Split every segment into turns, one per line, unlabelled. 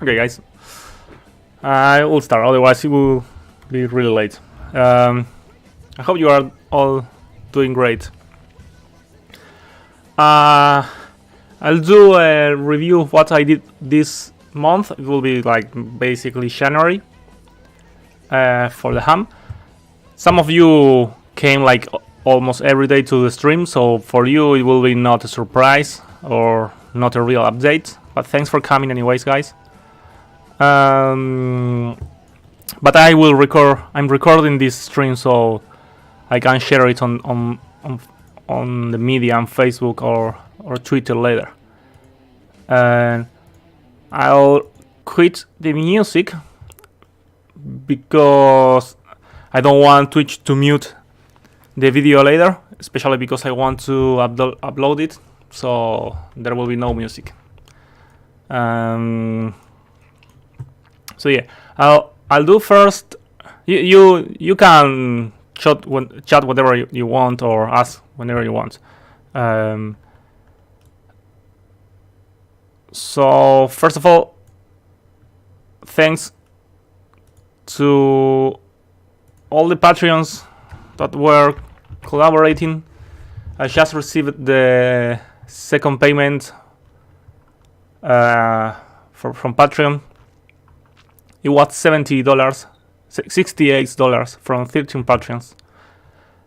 Okay, guys. I will start, otherwise it will be really late. I hope you are all doing great. I'll do a review of what I did this month. It will be like basically January for the ham. Some of you came like almost every day to the stream, so for you it will be not a surprise or not a real update. But thanks for coming anyways, guys. But I will record. I'm recording this stream so I can share it on the media on Facebook or Twitter later. And I'll quit the music because I don't want Twitch to mute the video later, especially because I want to upload it, so there will be no music. So yeah, I'll do first. You can chat whatever you want or ask whenever you want. So first of all, thanks to all the Patreons that were collaborating. I just received the second payment from Patreon. It was $70, $68 from 13 Patreons,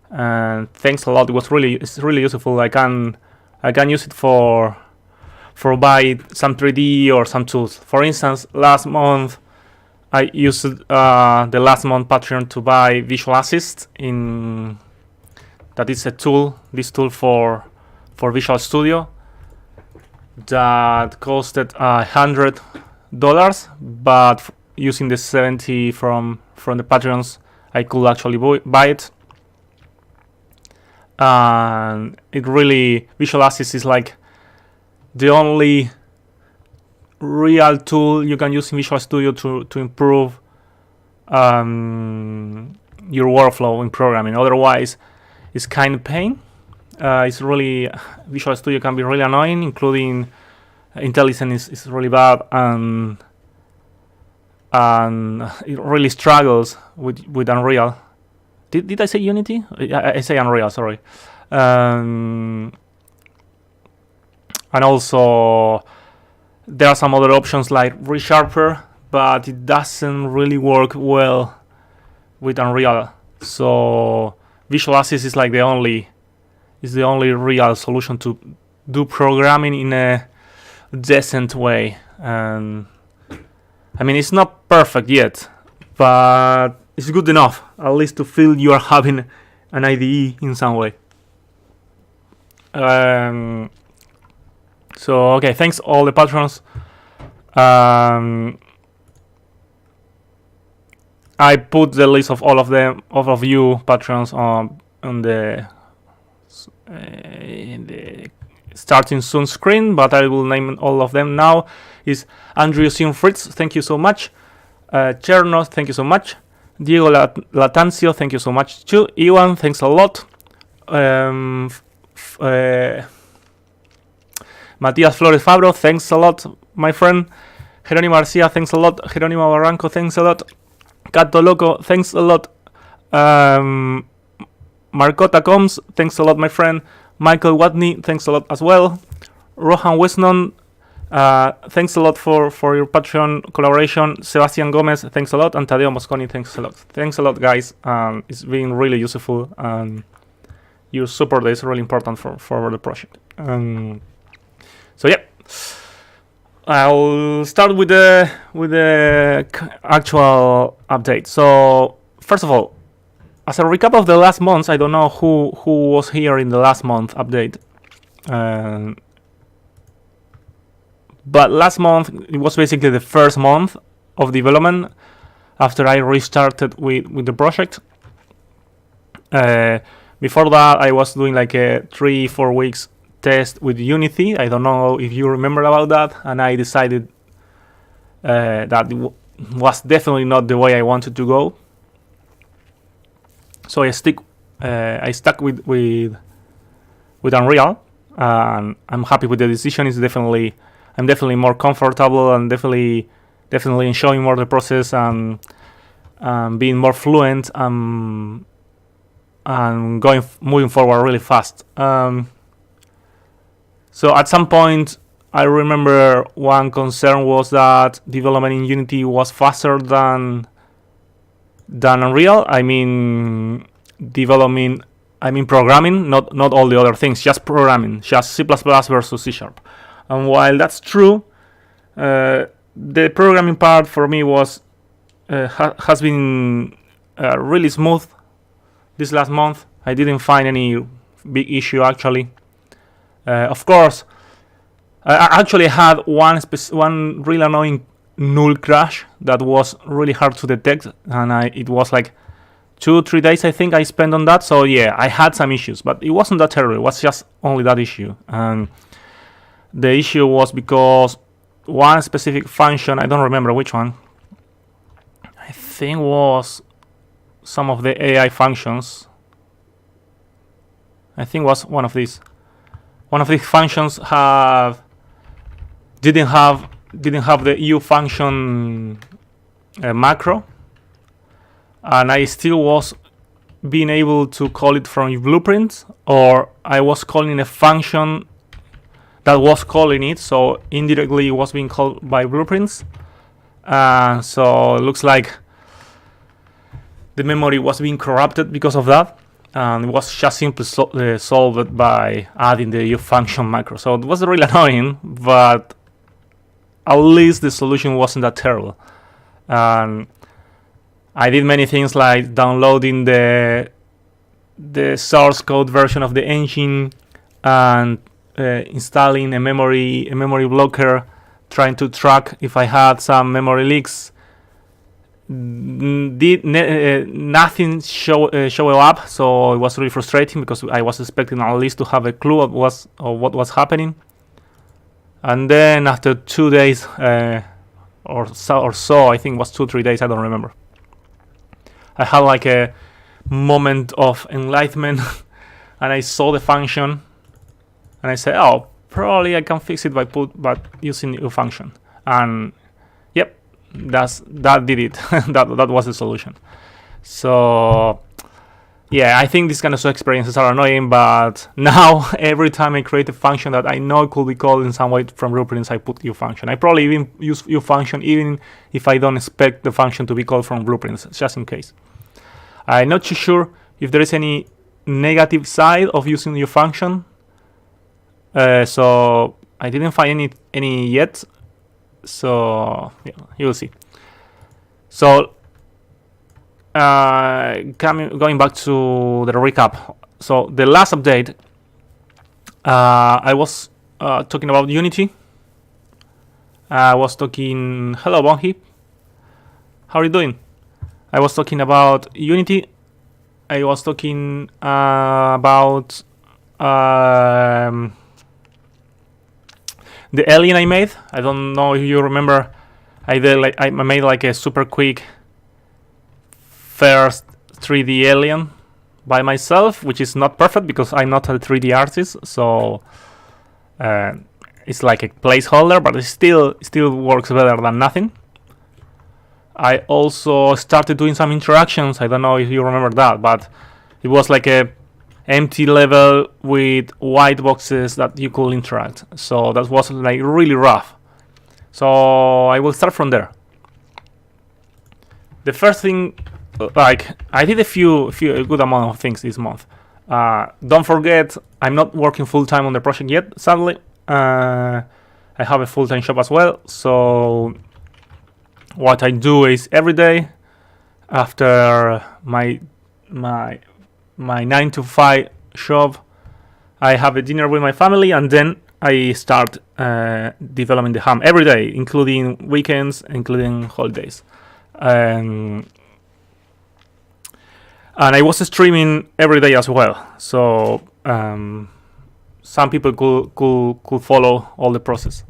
and thanks a lot. It's really useful. I can use it for buy some 3D or some tools. For instance, last month I used the last month Patreon to buy Visual Assist that is a tool. This tool for Visual Studio that costed $100, but using the 70 from the Patreons, I could actually buy it. And it really, Visual Assist is like the only real tool you can use in Visual Studio to improve your workflow in programming. Otherwise, it's kind of pain. It's really, Visual Studio can be really annoying, including IntelliSense is really bad, and it really struggles with Unreal. Did I say Unity? I say Unreal, sorry. And also there are some other options like ReSharper, but it doesn't really work well with Unreal. So Visual Assist is like the only real solution to do programming in a decent way. And I mean, it's not perfect yet, but it's good enough, at least to feel you are having an IDE in some way. So okay, thanks all the patrons. I put the list of all of you patrons on the in the starting soon screen, but I will name all of them now. Is Andrew Fritz, thank you so much. Chernos, thank you so much. Diego Latancio, thank you so much too. Iwan, thanks a lot. Matias Flores Fabro, thanks a lot, my friend. Jerónimo Garcia, thanks a lot. Jerónimo Barranco, thanks a lot. Cato Loco, thanks a lot. Marcota Combs, thanks a lot, my friend. Michael Watney, thanks a lot as well. Rohan Wesnon, thanks a lot for your Patreon collaboration. Sebastian Gomez, thanks a lot. And Tadeo Mosconi, thanks a lot. Thanks a lot, guys. It's been really useful. Your support is really important for the project. So yeah, I'll start with the actual update. So first of all, as a recap of the last month, I don't know who was here in the last month update. But last month, it was basically the first month of development after I restarted with the project. Before that, I was doing like a 3-4 weeks test with Unity. I don't know if you remember about that. And I decided that was definitely not the way I wanted to go. So I stuck with Unreal, and I'm happy with the decision. I'm definitely more comfortable and definitely definitely enjoying more the process and being more fluent and moving forward really fast. So at some point, I remember one concern was that development in Unity was faster than Unreal. I mean programming, not all the other things, just programming, just C++ versus C#. And while that's true, the programming part for me was has been really smooth this last month. I didn't find any big issue actually. Of course, I actually had one really annoying null crash that was really hard to detect, and it was like 2-3 days I think I spent on that. So yeah, I had some issues, but it wasn't that terrible. It was just only that issue, and the issue was because one specific function, I don't remember which one, I think was some of the AI functions. I think was one of these functions didn't have the EU function macro, and I still was being able to call it from blueprints, or I was calling a function that was calling it, so indirectly it was being called by blueprints. So it looks like the memory was being corrupted because of that, and it was just simply solved by adding the EU function macro. So it was really annoying, but at least the solution wasn't that terrible. And I did many things like downloading the source code version of the engine and installing a memory blocker, trying to track if I had some memory leaks. Nothing showed up, so it was really frustrating because I was expecting at least to have a clue of what was happening. And then after 2 days or so, I think it was 2-3 days, I don't remember, I had like a moment of enlightenment and I saw the function and I said, oh, probably I can fix it by using EU function. And yep, that did it. that was the solution. So yeah, I think these kind of experiences are annoying, but now every time I create a function that I know could be called in some way from blueprints, I put EU function. I probably even use EU function even if I don't expect the function to be called from blueprints, just in case. I'm not too sure if there is any negative side of using EU function. So I didn't find any yet. So yeah, you'll see. So going back to the recap. So the last update, I was talking about Unity. I was talking. Hello, Bonhi. How are you doing? I was talking about Unity. I was talking about the alien I made. I don't know if you remember. I made like a super quick first 3D alien by myself, which is not perfect because I'm not a 3D artist. So it's like a placeholder, but it still works better than nothing. I also started doing some interactions. I don't know if you remember that, but it was like a empty level with white boxes that you could interact. So that was like really rough. So I will start from there. The first thing, like I did a good amount of things this month. Don't forget, I'm not working full time on the project yet. Sadly, I have a full-time job as well. So what I do is every day after my 9 to 5 job, I have a dinner with my family, and then I start developing the ham every day, including weekends, including holidays. And I was streaming every day as well. So some people could follow all the process.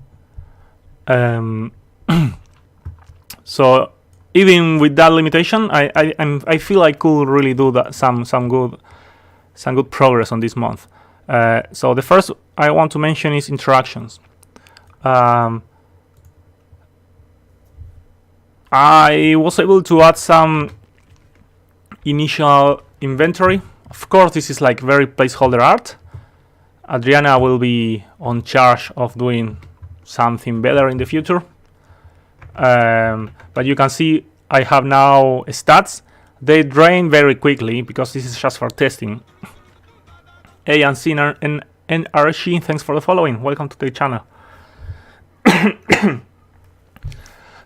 So even with that limitation, I feel I could really do that some good progress on this month. So the first I want to mention is interactions. I was able to add some initial inventory. Of course, this is like very placeholder art. Adriana will be on charge of doing something better in the future. But you can see I have now stats. They drain very quickly because this is just for testing. Hey, and Sinner and NRG, thanks for the following. Welcome to the channel.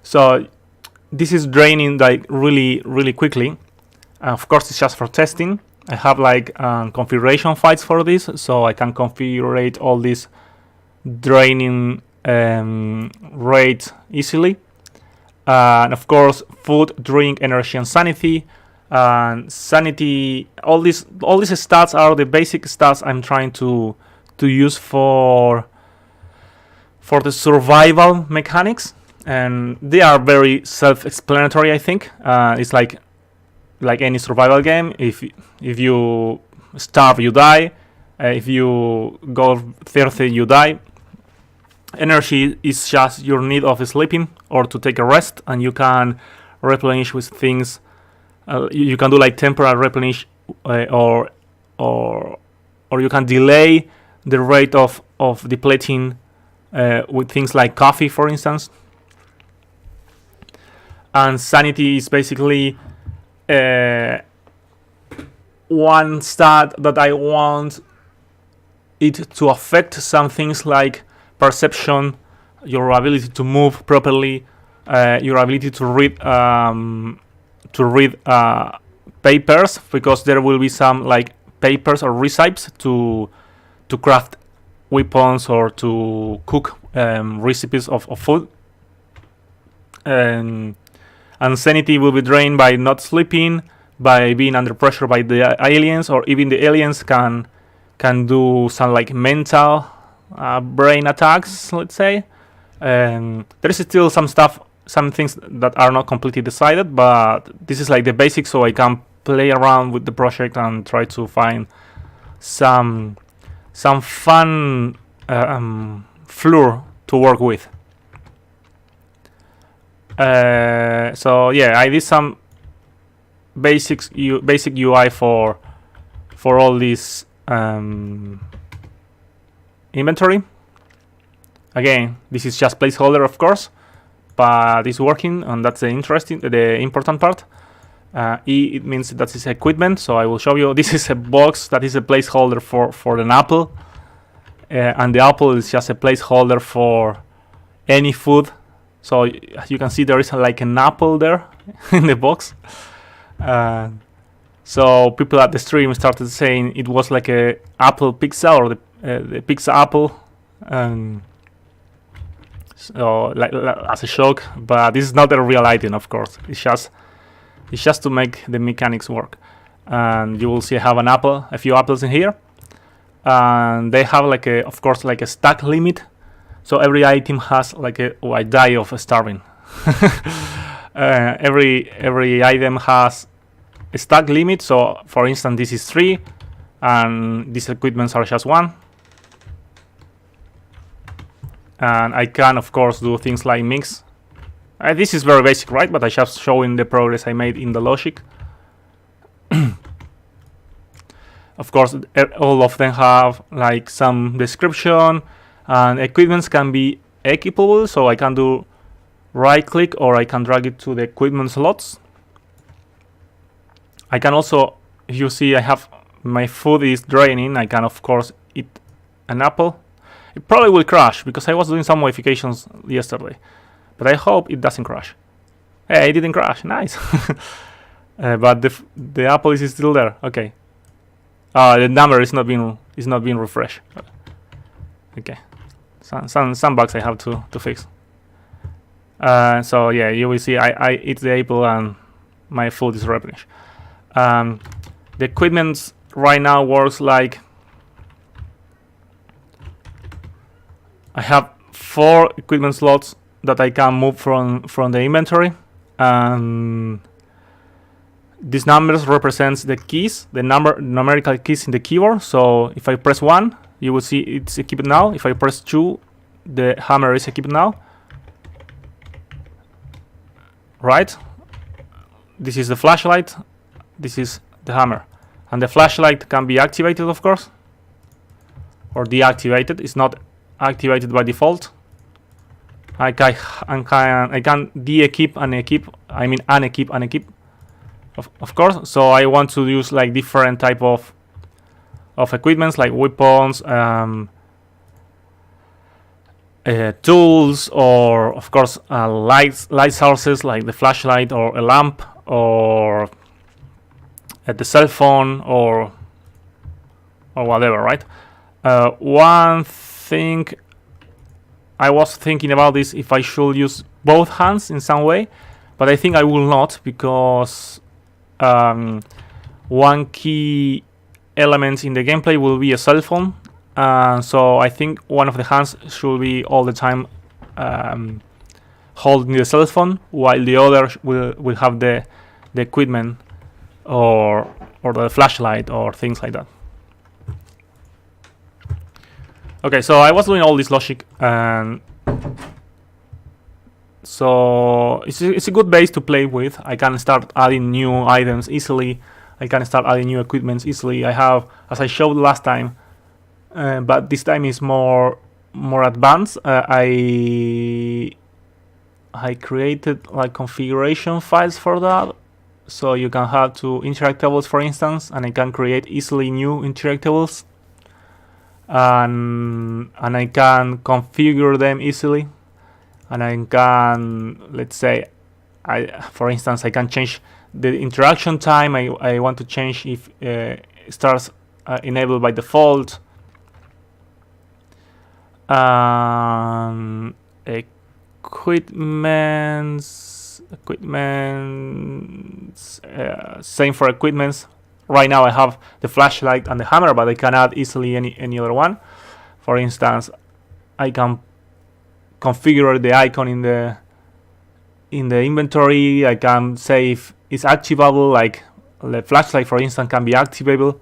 So this is draining like really quickly. Of course, it's just for testing. I have like configuration files for this, so I can configure all this draining rate easily. And of course, food, drink, energy, and sanity. Sanity. All these stats are the basic stats I'm trying to use for the survival mechanics, and they are very self-explanatory. I think it's like any survival game. If you starve, you die. If you go thirsty, you die. Energy is just your need of sleeping or to take a rest, and you can replenish with things. You can do like temporary replenish, or you can delay the rate of depleting with things like coffee, for instance. And sanity is basically one stat that I want it to affect some things like perception, your ability to move properly, your ability to read papers, because there will be some like papers or recipes to craft weapons or to cook recipes of food. And sanity will be drained by not sleeping, by being under pressure by the aliens, or even the aliens can do some like mental brain attacks, let's say. There is still some things that are not completely decided, but this is like the basics, so I can play around with the project and try to find some fun floor to work with. So yeah, I did some basic UI for all this inventory. Again, this is just placeholder, of course, but it's working, and that's the important part. It means that is equipment, so I will show you. This is a box that is a placeholder for an apple, and the apple is just a placeholder for any food. So as you can see, there is like an apple there in the box. So people at the stream started saying it was like a apple pizza, or the pizza apple. So like as a joke, but this is not a real item, of course. It's just to make the mechanics work. And you will see I have a few apples in here, and they have like of course like a stack limit. So every item has like I die of starving. Every item has a stack limit. So for instance, this is 3, and these equipments are just 1. And I can of course do things like mix. This is very basic, right? But I just showing the progress I made in the logic. Of course, all of them have like some description, and equipments can be equipable, so I can do right click, or I can drag it to the equipment slots. I can also, if you see, I have my food is draining. I can of course eat an apple. It probably will crash because I was doing some modifications yesterday, but I hope it doesn't crash. Hey, it didn't crash. Nice. But the apple is still there. Okay. The number is not being refreshed. Okay. Some bugs I have to fix. So yeah, you will see I eat the apple and my food is replenished. The equipment right now works like I have 4 equipment slots that I can move from the inventory, and these numbers represents the keys, the numerical keys in the keyboard. So if I press 1, you will see it's equipped now. If I press 2, the hammer is equipped now. right? This is the flashlight, this is the hammer, and the flashlight can be activated, of course, or deactivated. It's not activated by default. I can de-equip and equip. I mean unequip and equip, of course. So I want to use like different type of equipments, like weapons, tools, or of course light sources like the flashlight or a lamp or the cell phone or whatever, right? One thing I was thinking about is if I should use both hands in some way, but I think I will not, because one key element in the gameplay will be a cell phone. So I think one of the hands should be all the time holding the cell phone, while the other will have the equipment or the flashlight or things like that. Okay, so I was doing all this logic, and so it's a good base to play with. I can start adding new items easily. I can start adding new equipments easily. I have, as I showed last time, but this time is more advanced. I created like configuration files for that, so you can have two interactables, for instance, and I can create easily new interactables, and I can configure them easily, and I can, let's say, for instance, I can change the interaction time. I want to change if it starts enabled by default. Equipments, same for equipments. Right now I have the flashlight and the hammer, but I can add easily any other one. For instance, I can configure the icon in the inventory. I can say if it's activable, like the flashlight, for instance, can be activable.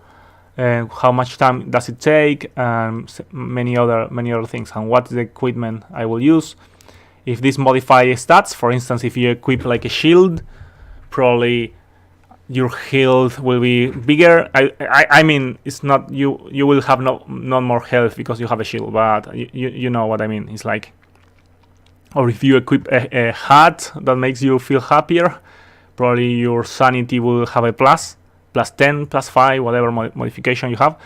How much time does it take? Many other things, and what the equipment I will use. If this modifies stats, for instance, if you equip like a shield, probably your health will be bigger. I mean, it's not you will have no more health because you have a shield, but you know what I mean. It's like, or if you equip a hat that makes you feel happier, probably your sanity will have a plus 10, plus 5, whatever modification you have.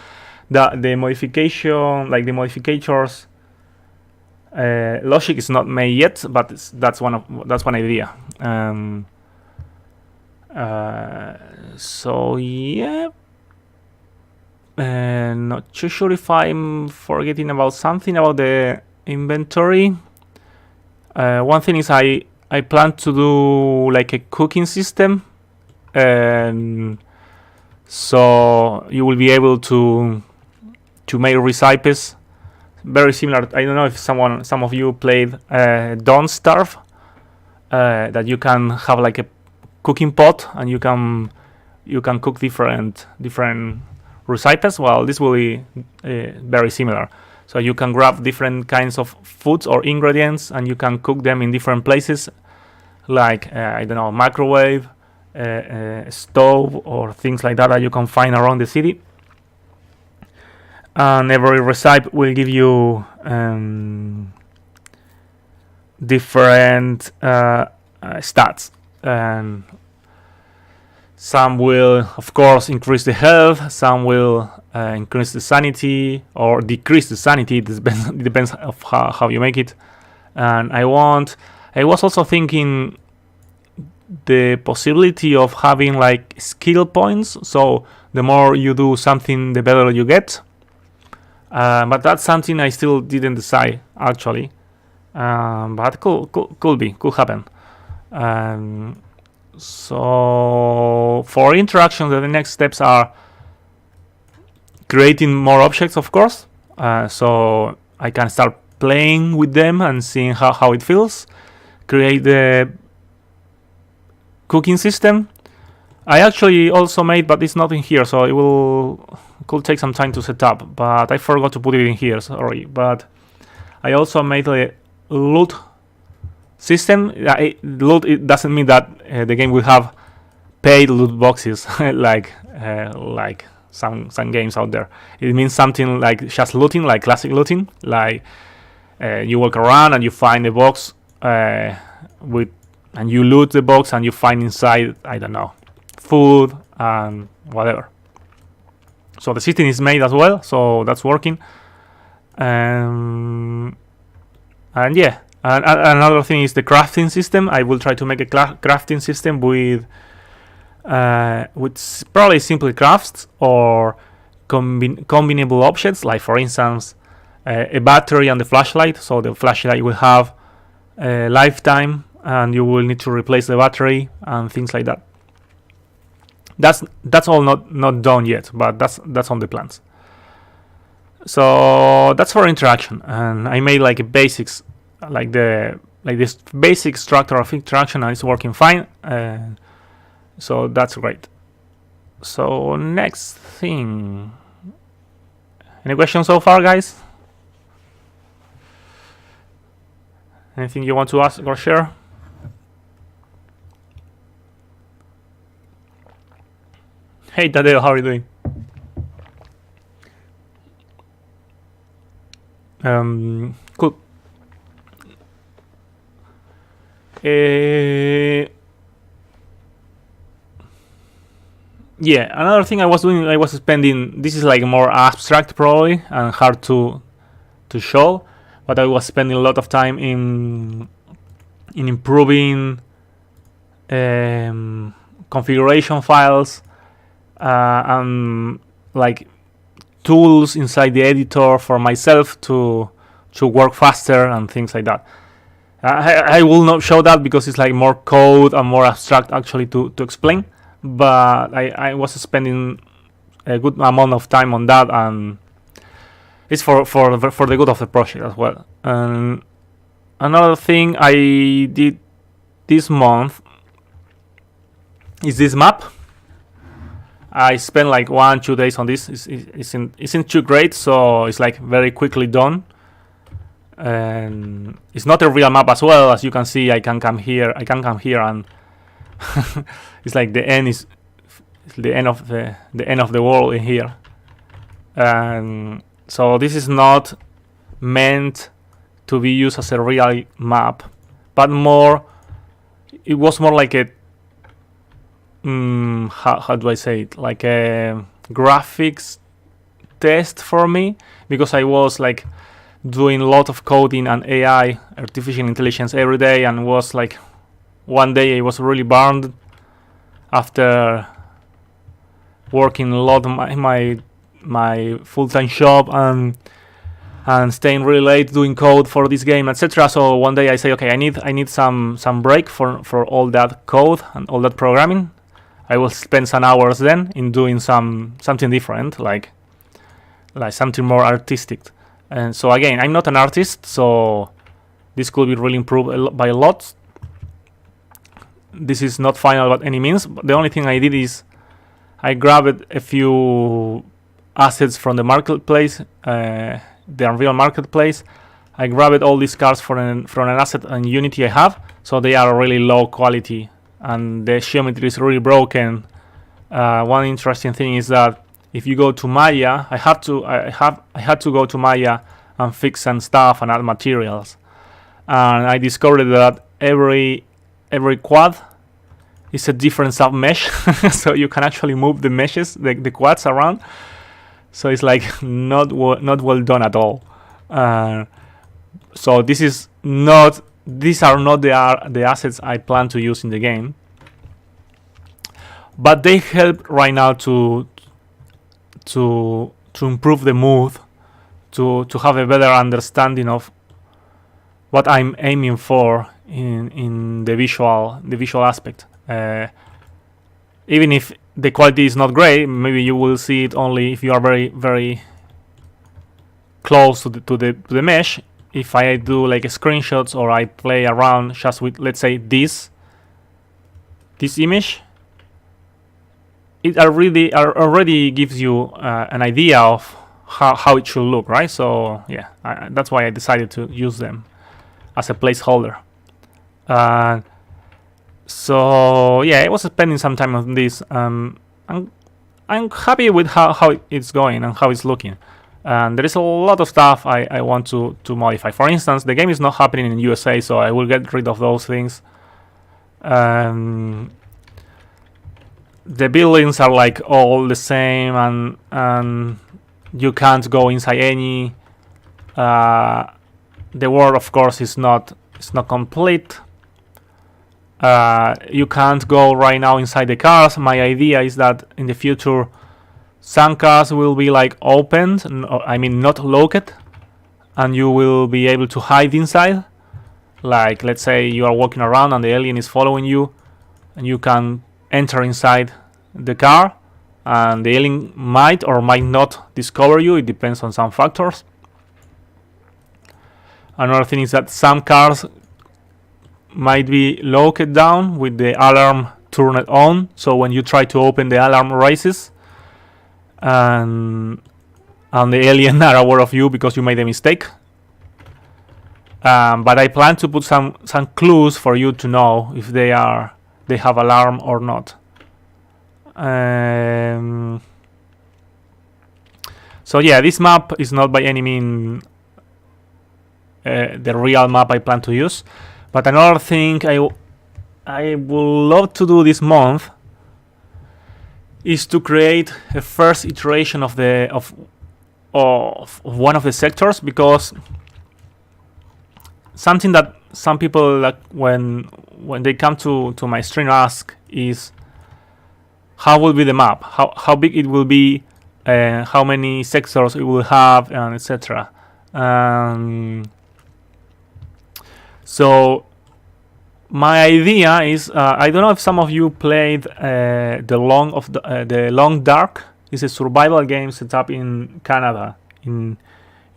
The modification, like the modificators logic is not made yet, but that's one idea. So yeah, not too sure if I'm forgetting about something about the inventory. One thing is I plan to do like a cooking system, and so you will be able to make recipes very similar. I don't know if some of you played Don't Starve, that you can have like a cooking pot and you can cook different recipes. Well, this will be very similar. So you can grab different kinds of foods or ingredients and you can cook them in different places, like I don't know, microwave, stove, or things like that you can find around the city. And every recipe will give you different stats, and some will, of course, increase the health, some will increase the sanity or decrease the sanity. It depends of how you make it. And I was also thinking the possibility of having like skill points, so the more you do something, the better you get. But that's something I still didn't decide, actually. But could happen. So for interactions, the next steps are creating more objects, of course. So I can start playing with them and seeing how it feels. Create the cooking system. I actually also made, but it's not in here, so it could take some time to set up, but I forgot to put it in here, sorry. But I also made a loot system. It doesn't mean that the game will have paid loot boxes like some games out there. It means something like just looting, like classic looting, like you walk around and you find a box and you loot the box and you find inside, I don't know, food and whatever. So the system is made as well, so that's working. And yeah, and another thing is the crafting system. I will try to make a crafting system with probably simple crafts or combinable objects, like for instance a battery and the flashlight. So the flashlight will have a lifetime and you will need to replace the battery and things like that. That's all not done yet, but that's on the plans. So that's for interaction, and I made like a basics, like this basic structure of interaction, and it's working fine. So that's great. So next thing, any questions so far, guys? Anything you want to ask or share? Hey Tadeo, how are you doing? Cool. Yeah, another thing I was doing, I was spending, this is like more abstract probably and hard to show, but I was spending a lot of time in improving configuration files and like tools inside the editor for myself to work faster and things like that. I will not show that because it's like more code and more abstract actually to explain, but I was spending a good amount of time on that, and it's for the good of the project as well. And another thing I did this month is this map. I spent like 1-2 days on this. Isn't too great, so it's like very quickly done. And it's not a real map as well, as you can see. I can come here and it's like the end of the world in here. And so this is not meant to be used as a real map, but it was more like a how do I say it, like a graphics test for me, because I was like doing a lot of coding and AI, artificial intelligence, every day, and was like one day I was really burned after working a lot on my full-time job and staying really late doing code for this game, etc. So one day I say, okay, I need some break for all that code and all that programming. I will spend some hours then in doing something different, like something more artistic. And so again, I'm not an artist, so this could be really improved by a lot. This is not final by any means, but the only thing I did is I grabbed a few assets from the marketplace, the Unreal Marketplace. I grabbed all these cards from an asset in Unity I have, so they are really low quality and the geometry is really broken. One interesting thing is that if you go to Maya, I had to go to Maya and fix some stuff and add materials, and I discovered that every quad is a different sub mesh, so you can actually move the meshes, the quads around. So it's like not well done at all. So these are not the assets I plan to use in the game, but they help right now to improve the mood, to have a better understanding of what I'm aiming for in the visual aspect. Even if the quality is not great, maybe you will see it only if you are very very close to the mesh. If I do like screenshots or I play around just with, let's say, this image, it already gives you an idea of how it should look, right? So yeah, that's why I decided to use them as a placeholder. So yeah, I was spending some time on this. I'm happy with how it's going and how it's looking. And there is a lot of stuff I want to modify. For instance, the game is not happening in USA, so I will get rid of those things. The buildings are like all the same, and you can't go inside any. The world, of course, is not complete. You can't go right now inside the cars. My idea is that in the future, some cars will be like opened, I mean not locked, and you will be able to hide inside. Like, let's say you are walking around and the alien is following you, and you can enter inside the car, and the alien might or might not discover you. It depends on some factors. Another thing is that some cars might be locked down with the alarm turned on, so when you try to open, the alarm raises, and the alien are aware of you because you made a mistake. But I plan to put some clues for you to know if they have alarm or not. So yeah, this map is not by any means the real map I plan to use. But another thing I would love to do this month is to create a first iteration of one of the sectors, because something that some people, like when they come to my stream, ask is how will be the map, how big it will be, how many sectors it will have, and etc. So my idea is, I don't know if some of you played the Long Dark. It's a survival game set up in Canada, in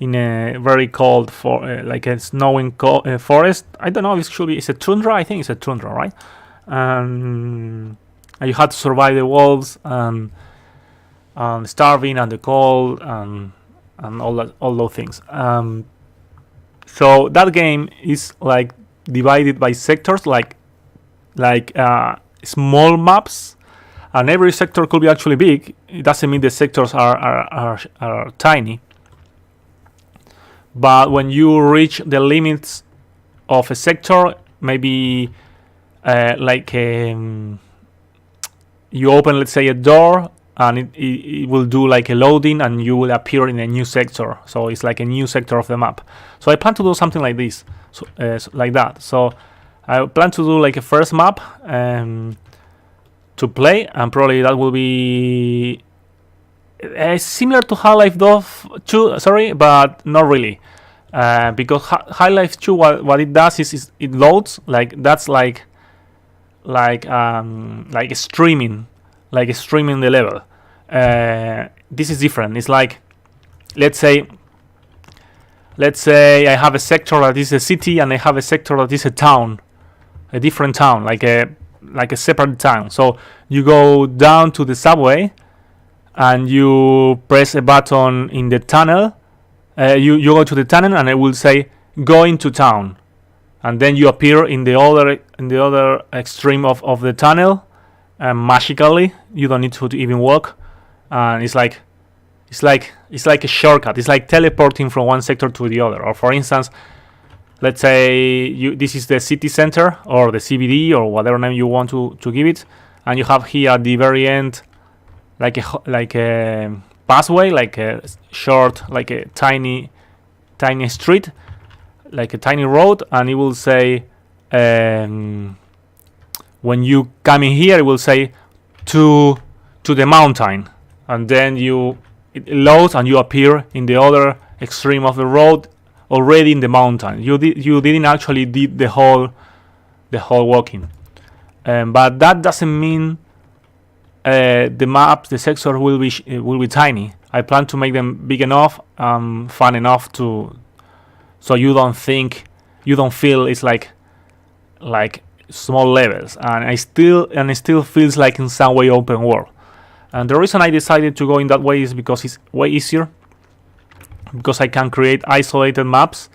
a very cold like a snowing forest. I don't know if it's a tundra. I think it's a tundra, right? And you had to survive the wolves and starving and the cold and all those things. So that game is like divided by sectors, like small maps, and every sector could be actually big. It doesn't mean the sectors are tiny. But when you reach the limits of a sector, maybe you open, let's say, a door, and it will do like a loading, and you will appear in a new sector. So it's like a new sector of the map. So I plan to do something like this, like that. So I plan to do like a first map to play, and probably that will be similar to Half-Life 2, but not really. Because Half-Life 2, what it does is it loads, like streaming the level. This is different. It's like, let's say I have a sector that is a city, and I have a sector that is a town, a different town, like a separate town. So you go down to the subway, and you press a button in the tunnel. You go to the tunnel, and it will say go into town, and then you appear in the other extreme of the tunnel. Magically, you don't need to even walk, and it's like a shortcut. It's like teleporting from one sector to the other. Or for instance, let's say this is the city center or the CBD or whatever name you want to give it, and you have here at the very end like a pathway, like a short, like a tiny street, like a tiny road, and it will say. When you come in here, it will say to the mountain, and then it loads and you appear in the other extreme of the road, already in the mountain. You didn't actually did the whole walking, but that doesn't mean the maps, the sector will be tiny. I plan to make them big enough, fun enough so you don't feel it's like small levels, and it still feels like in some way open world. And the reason I decided to go in that way is because it's way easier, because I can create isolated maps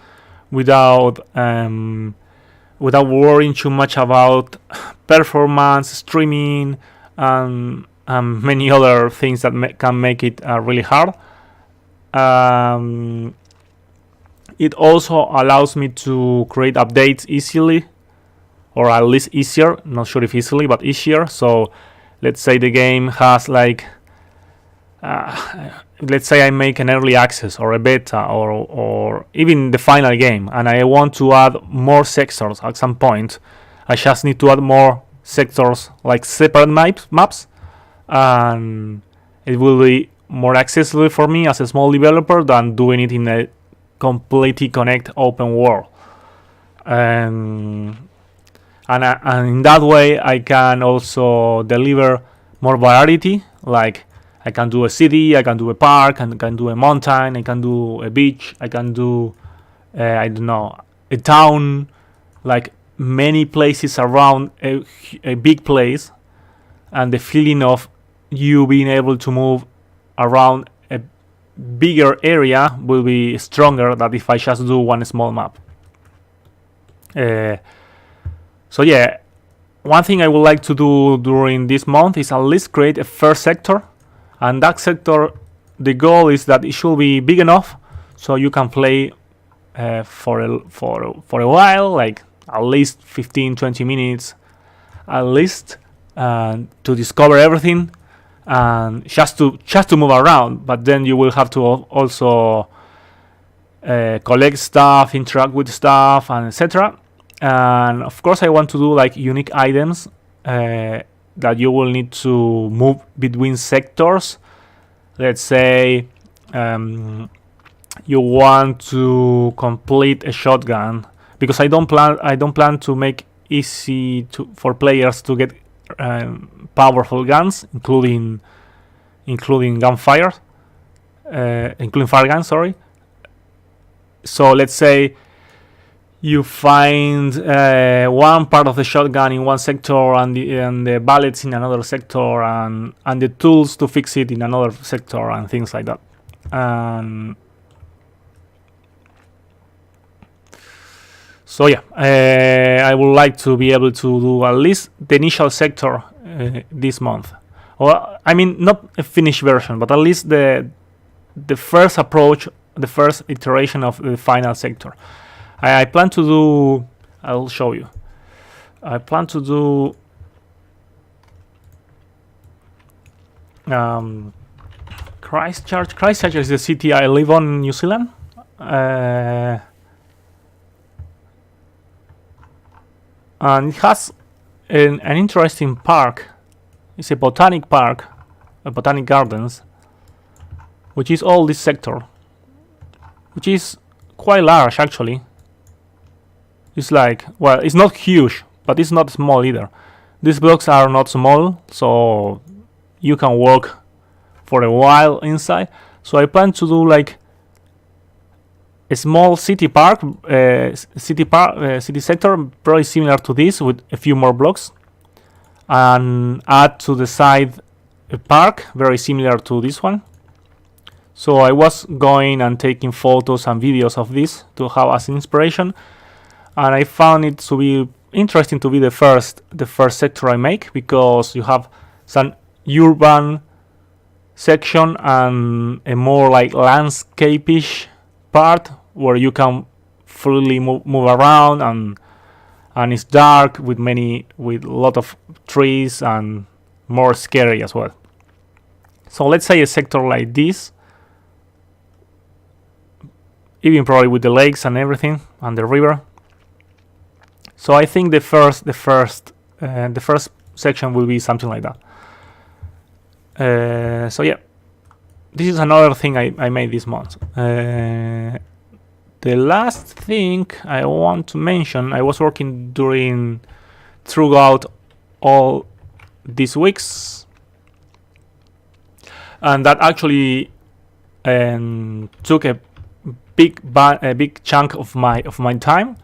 without without worrying too much about performance, streaming, and many other things that can make it really hard. It also allows me to create updates easily, or at least easier. Not sure if easily, but easier. So let's say the game has like, let's say I make an early access or a beta or even the final game, and I want to add more sectors at some point. I just need to add more sectors, like separate maps, and it will be more accessible for me as a small developer than doing it in a completely connect open world. And in that way I can also deliver more variety. Like I can do a city, I can do a park, and I can do a mountain, I can do a beach, I can do I don't know, a town, like many places around a big place, and the feeling of you being able to move around a bigger area will be stronger than if I just do one small map. So yeah, one thing I would like to do during this month is at least create a first sector, and that sector, the goal is that it should be big enough so you can play for a while, like at least 15-20 minutes at least, to discover everything and just to move around. But then you will have to also collect stuff, interact with stuff, and etc. And of course I want to do like unique items that you will need to move between sectors. Let's say you want to complete a shotgun, because I don't plan to make easy for players to get powerful guns, including fire guns, sorry. So let's say you find one part of the shotgun in one sector and the bullets in another sector, and the tools to fix it in another sector, and things like that. So yeah, I would like to be able to do at least the initial sector this month. Or I mean, not a finished version, but at least the first approach, the first iteration of the final sector. I plan to do, I'll show you. I plan to do Christchurch. Christchurch is the city I live on in New Zealand. And it has an interesting park. It's a botanic park, a botanic gardens, which is all this sector, which is quite large actually. It's like, well, it's not huge, but it's not small either. These blocks are not small, so you can walk for a while inside. So I plan to do like a small city park, city sector, probably similar to this, with a few more blocks, and add to the side a park very similar to this one. So I was going and taking photos and videos of this to have as inspiration, and I found it to be interesting to be the first sector I make, because you have some urban section and a more like landscape-ish part where you can freely move around, and it's dark with a lot of trees and more scary as well. So let's say a sector like this, even probably with the lakes and everything and the river. So I think the first section will be something like that. So yeah, this is another thing I made this month. The last thing I want to mention, I was working throughout all these weeks, and that actually took a big chunk of my time,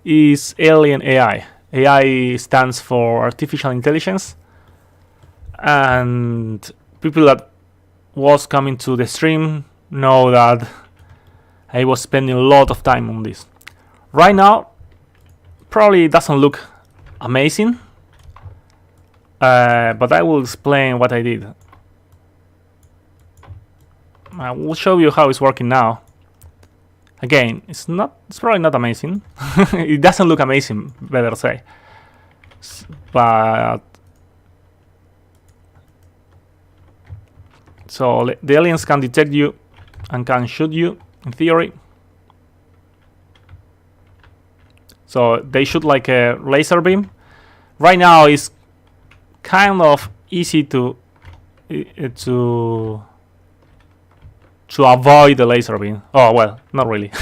is Alien AI. AI stands for artificial intelligence, and people that was coming to the stream know that I was spending a lot of time on this. Right now, probably doesn't look amazing, but I will explain what I did. I will show you how it's working now. Again, it's probably not amazing. It doesn't look amazing, better say. But so the aliens can detect you and can shoot you in theory. So they shoot like a laser beam. Right now it's kind of easy to avoid the laser beam. Oh well, not really.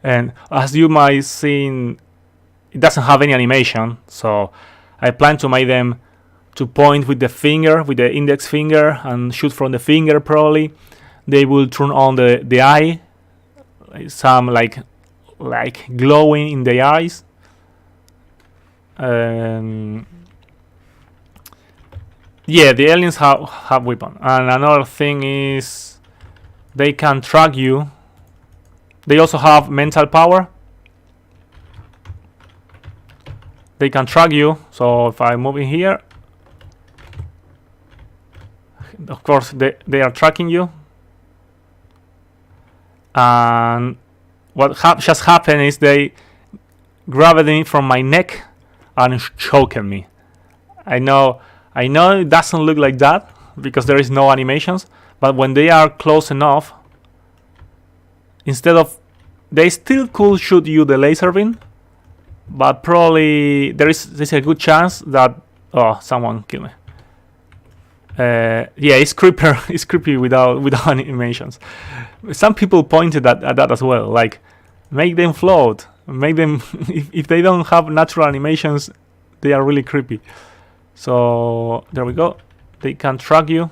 And as you might see, it doesn't have any animation, so I plan to make them to point with the finger, with the index finger, and shoot from the finger probably. They will turn on the eye, some like glowing in the eyes. Yeah, the aliens have weapon. And another thing is they can track you. They also have mental power. They can track you. So if I move in here, of course they are tracking you. And what just happened is they grabbed me from my neck and choked me. I know it doesn't look like that because there is no animations, but when they are close enough, instead of, they still could shoot you the laser beam, but probably there's a good chance that, oh, someone killed me. Yeah, it's creepy without animations. Some people pointed at that as well, like make them float, make them if they don't have natural animations, they are really creepy. So there we go. They can track you,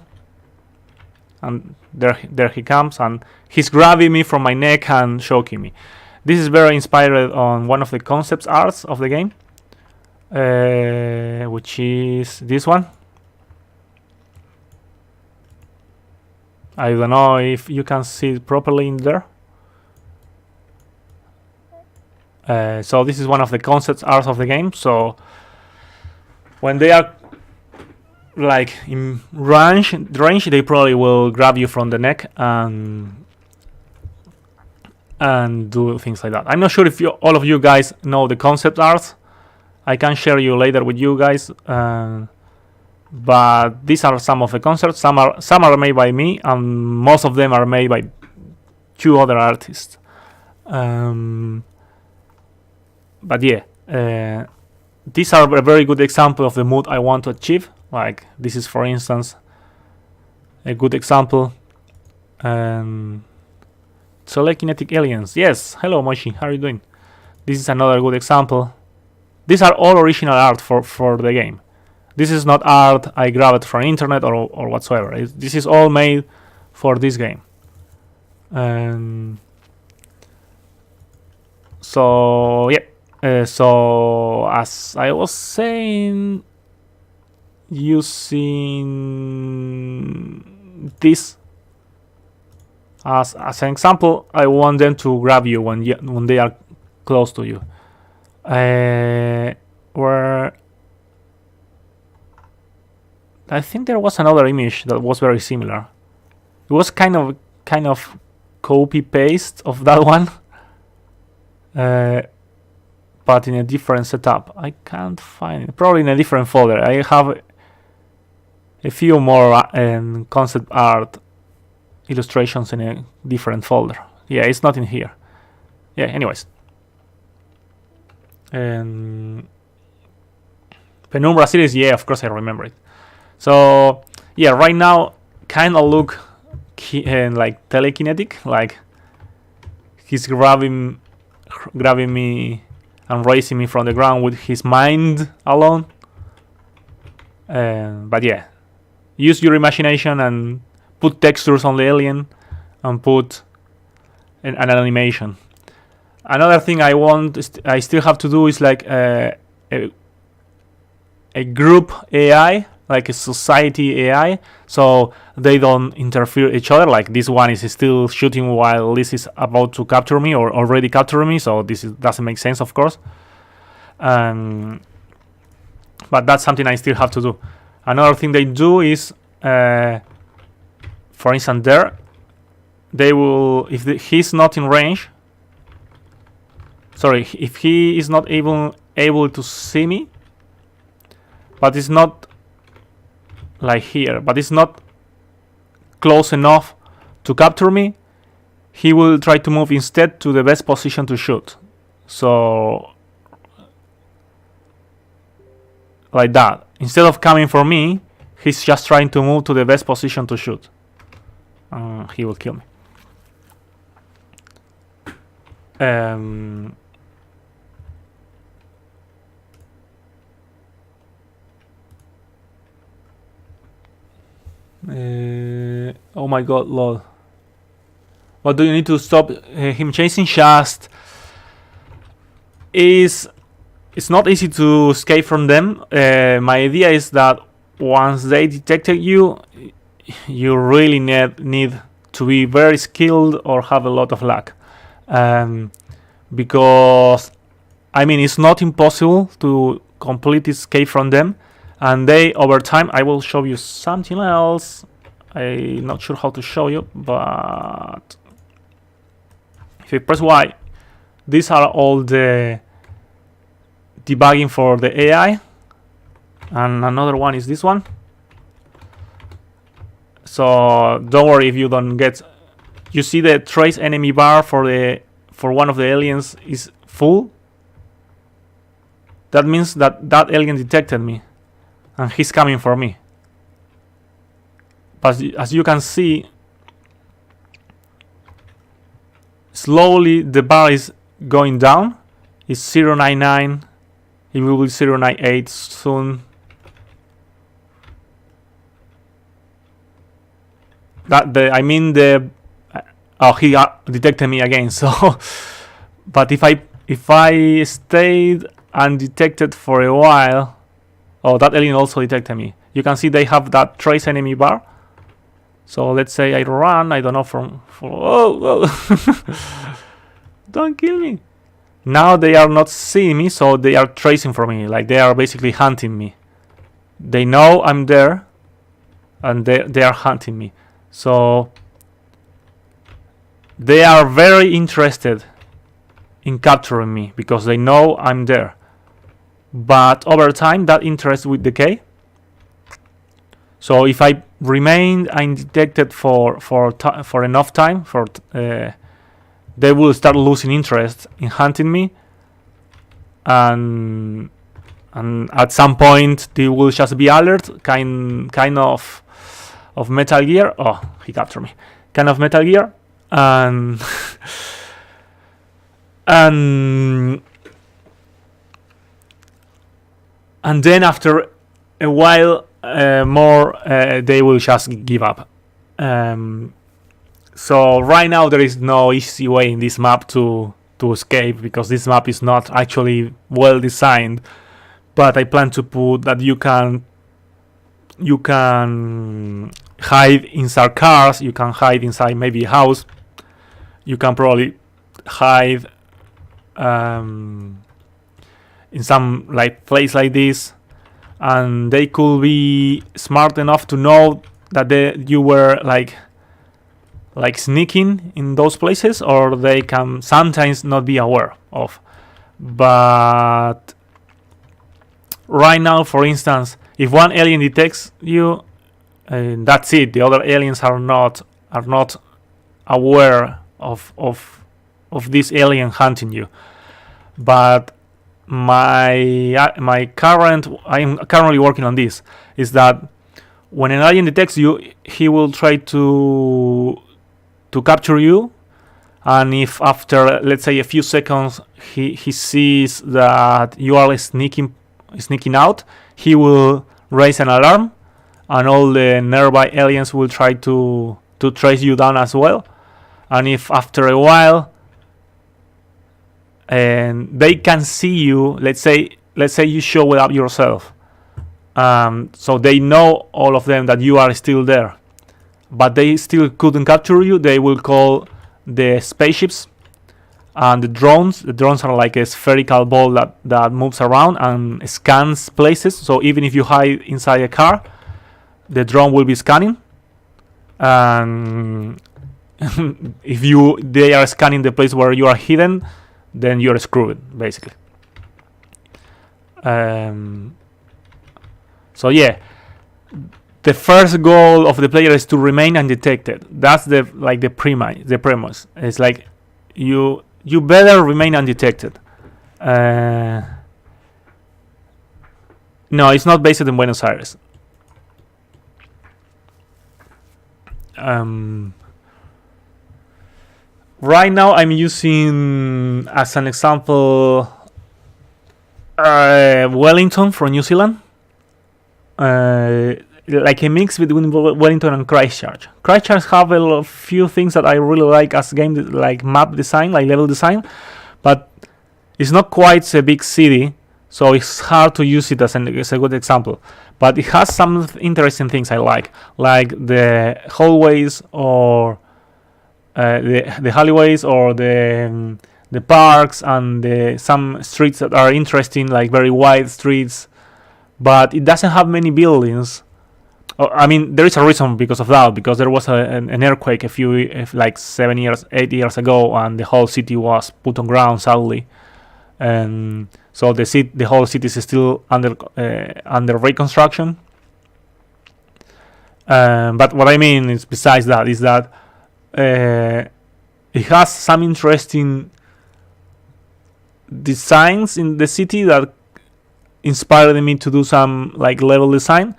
and there he comes, and he's grabbing me from my neck and choking me. This is very inspired on one of the concept arts of the game, which is this one. I don't know if you can see it properly in there. So this is one of the concept arts of the game. So when they are like in range, they probably will grab you from the neck and do things like that. I'm not sure if all of you guys know the concept art. I can share you later with you guys. But these are some of the concepts. Some are made by me, and most of them are made by 2 other artists. But yeah, these are a very good example of the mood I want to achieve. Like this is, for instance, a good example. Telekinetic aliens. Yes, hello Moshi, how are you doing? This is another good example. These are all original art for the game. This is not art I grabbed from internet or whatsoever. This is all made for this game. So yeah. So as I was saying, using this as an example, I want them to grab you when they are close to you. Where I think there was another image that was very similar. It was kind of copy paste of that one, but in a different setup. I can't find it. Probably in a different folder. I have a few more concept art illustrations in a different folder. Yeah, it's not in here. Yeah, anyways. Penumbra series, yeah, of course I remember it. So yeah, right now kind of look like telekinetic, like he's grabbing me and raising me from the ground with his mind alone. But yeah, use your imagination and put textures on the alien and put an animation. Another thing I still have to do is like a group AI, like a society AI, so they don't interfere each other. Like this one is still shooting while this is about to capture me or already captured me, so this doesn't make sense, of course. But that's something I still have to do. Another thing they do is, for instance, they will, if he's not in range, sorry, if he is not able to see me, but it's not like here, but it's not close enough to capture me, he will try to move instead to the best position to shoot. So like that, instead of coming for me, he's just trying to move to the best position to shoot. He will kill me. Oh my god, lol. What do you need to stop him chasing? Just it's not easy to escape from them. My idea is that once they detected you, you really need to be very skilled or have a lot of luck, because I mean it's not impossible to completely escape from them, and they over time. I will show you something else. I'm not sure how to show you, but if you press Y, these are all the debugging for the AI, and another one is this one. So don't worry if you don't get. You see the trace enemy bar for one of the aliens is full. That means that alien detected me, and he's coming for me. But as you can see, slowly the bar is going down. It's 099. It will be 098 soon. Oh, he detected me again. So, but if I stayed undetected for a while, oh, that alien also detected me. You can see they have that trace enemy bar. So let's say I run. I don't know oh. Don't kill me. Now they are not seeing me, so they are tracing for me. Like they are basically hunting me. They know I'm there, and they are hunting me. So they are very interested in capturing me because they know I'm there. But over time, that interest will decay. So if I remain undetected for enough time, they will start losing interest in hunting me, and at some point they will just be alert, kind of Metal Gear. Oh, he captured me. Kind of Metal Gear, and and then after a while more, they will just give up. So right now there is no easy way in this map to escape, because this map is not actually well designed. But I plan to put that you can hide inside cars, you can hide inside maybe a house, you can probably hide in some like place like this, and they could be smart enough to know that you were like sneaking in those places, or they can sometimes not be aware of. But right now, for instance, if one alien detects you, that's it. The other aliens are not aware of this alien hunting you. But I'm currently working on this, is that when an alien detects you, he will try to capture you, and if after, let's say, a few seconds he sees that you are sneaking out, he will raise an alarm, and all the nearby aliens will try to trace you down as well. And if after a while and they can see you, let's say you show up yourself, so they know, all of them, that you are still there, but they still couldn't capture you, they will call the spaceships, And the drones are like a spherical ball that moves around and scans places. So even if you hide inside a car, the drone will be scanning. And if they are scanning the place where you are hidden, then you're screwed, basically. So yeah, the first goal of the player is to remain undetected. That's the premise. It's like you better remain undetected. No, it's not based in Buenos Aires. Right now I'm using as an example Wellington from New Zealand. Like a mix between Wellington and Christchurch. Christchurch have a few things that I really like as game, like map design, like level design, but it's not quite a big city, so it's hard to use it as a good example. But it has some interesting things I like the hallways or the alleyways or the parks and some streets that are interesting, like very wide streets. But it doesn't have many buildings. I mean, there is a reason because of that, because there was an earthquake like 8 years ago, and the whole city was put on ground sadly, and so the whole city is still under reconstruction. But what I mean is, besides that, is that it has some interesting designs in the city that inspired me to do some like level design.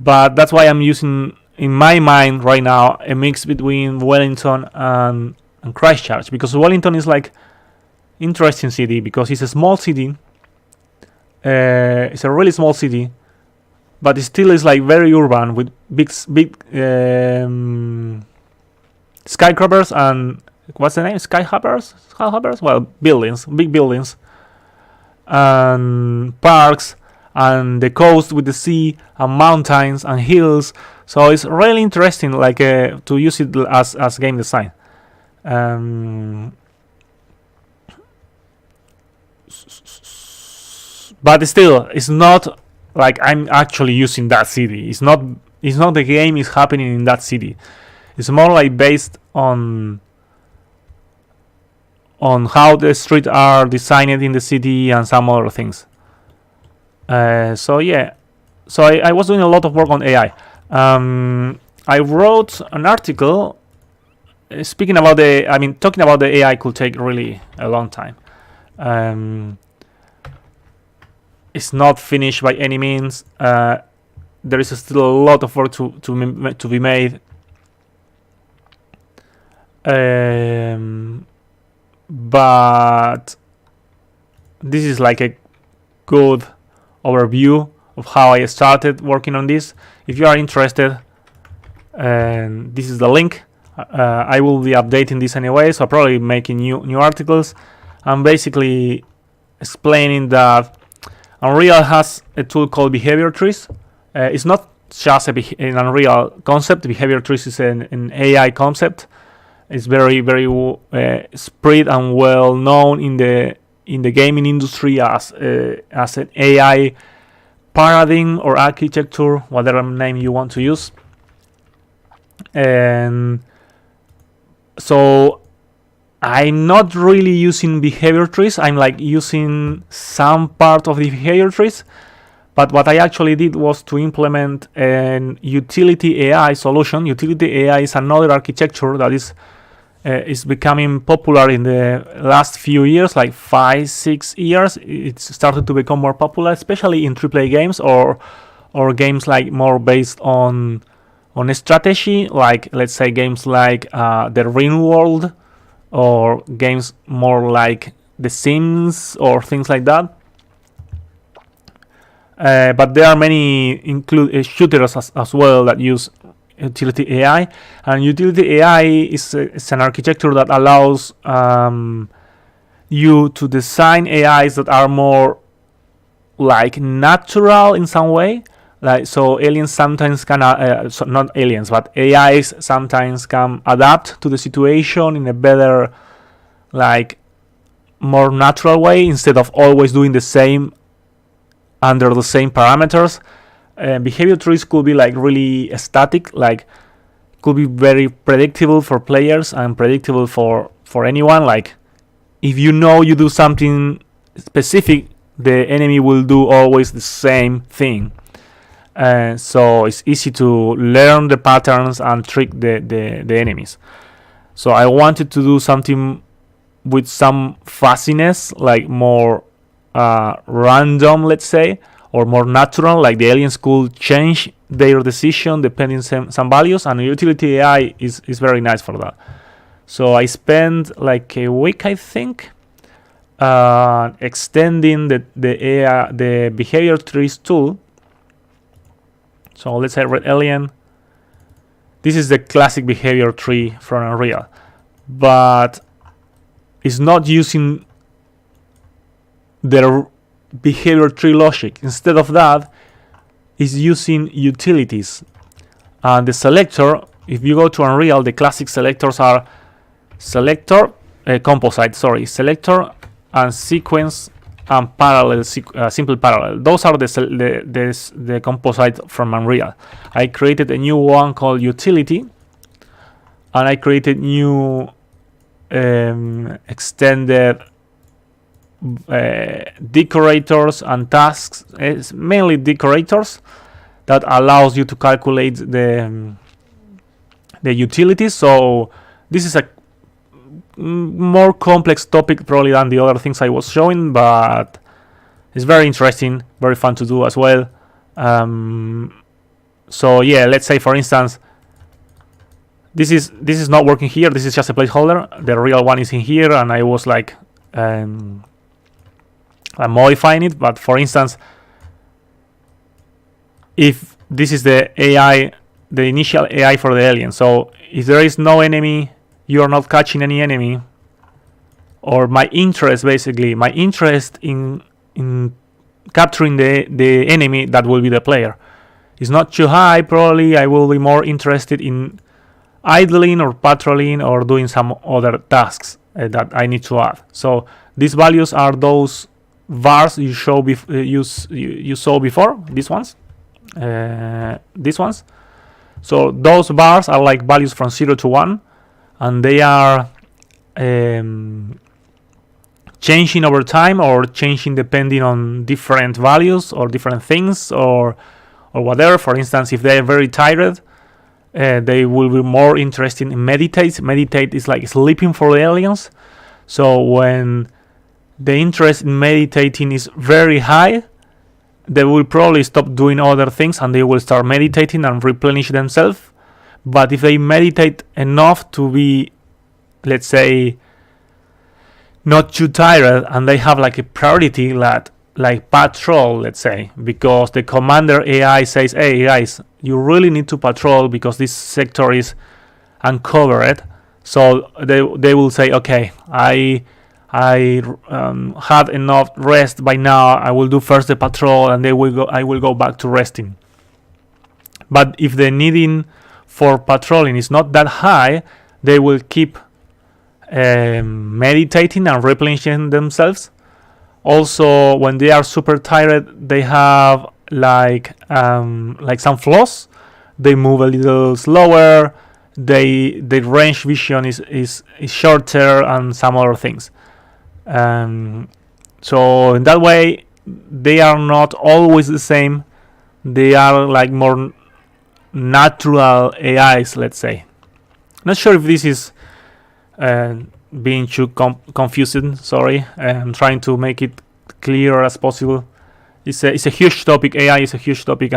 But that's why I'm using, in my mind right now, a mix between Wellington and Christchurch, because Wellington is like interesting city because it's a small city. It's a really small city, but it still is like very urban with big skyscrapers and what's the name? Skyhoppers? Well, buildings, big buildings, and parks, and the coast with the sea and mountains and hills. So it's really interesting, like to use it as game design. But still, it's not like I'm actually using that city. It's not the game is happening in that city. It's more like based on how the streets are designed in the city and some other things. So yeah, so I was doing a lot of work on AI. I wrote an article talking about the AI could take really a long time. It's not finished by any means. There is still a lot of work to be made. But this is like a good overview of how I started working on this. If you are interested, and this is the link. I will be updating this anyway, so probably making new articles. I'm basically explaining that Unreal has a tool called Behavior Trees. It's not just an Unreal concept. Behavior Trees is an AI concept. It's very spread and well known in the gaming industry as an AI paradigm or architecture, whatever name you want to use. And so I'm not really using behavior trees. I'm like using some part of the behavior trees. But what I actually did was to implement an utility AI solution. Utility AI is another architecture that is becoming popular in the last few years, like 5-6 years. It's started to become more popular, especially in AAA games or games like more based on a strategy, like let's say games like the Ring World, or games more like The Sims or things like that. But there are many shooters as well that use utility AI, and utility AI is an architecture that allows you to design AIs that are more like natural in some way. Like, so aliens sometimes can not aliens, but AIs sometimes can adapt to the situation in a better, like more natural way instead of always doing the same under the same parameters. Behavior trees could be like really static, like could be very predictable for players and predictable for anyone. Like if you know you do something specific, the enemy will do always the same thing. So it's easy to learn the patterns and trick the enemies. So I wanted to do something with some fuzziness, like more random, let's say, or more natural, like the aliens could change their decision depending some values, and utility AI is very nice for that. So I spent like a week, I think, extending the behavior trees tool. So let's say Red Alien. This is the classic behavior tree from Unreal, but it's not using their behavior tree logic. Instead of that, it's using utilities. And the selector, if you go to Unreal, the classic selectors are selector, selector and sequence and parallel, simple parallel. Those are the composite from Unreal. I created a new one called utility, and I created new extended decorators and tasks. It's mainly decorators that allows you to calculate the utilities. So this is a more complex topic probably than the other things I was showing, but it's very interesting, very fun to do as well. So yeah, let's say for instance this is not working here. This is just a placeholder. The real one is in here, and I was like I'm modifying it. But for instance, if this is the AI, the initial AI for the alien, so if there is no enemy, you are not catching any enemy, or my interest in capturing the enemy, that will be the player, is not too high, probably I will be more interested in idling or patrolling or doing some other tasks that I need to add. So these values are those bars you saw before, these ones. So those bars are like values from 0 to 1, and they are changing over time, or changing depending on different values or different things or whatever. For instance, if they are very tired, they will be more interested in meditate. Meditate is like sleeping for the aliens. So when the interest in meditating is very high, they will probably stop doing other things and they will start meditating and replenish themselves. But if they meditate enough to be, let's say, not too tired, and they have like a priority like patrol, let's say, because the commander AI says, hey guys, you really need to patrol because this sector is uncovered. So they will say, okay, I had enough rest by now, I will do first the patrol, and I will go back to resting. But if the needing for patrolling is not that high, they will keep meditating and replenishing themselves. Also, when they are super tired, they have like some flaws. They move a little slower. Their range vision is shorter, and some other things. So in that way, they are not always the same. They are like more natural AIs, let's say. Not sure if this is being too confusing. Sorry, I'm trying to make it clear as possible. It's a huge topic. AI is a huge topic,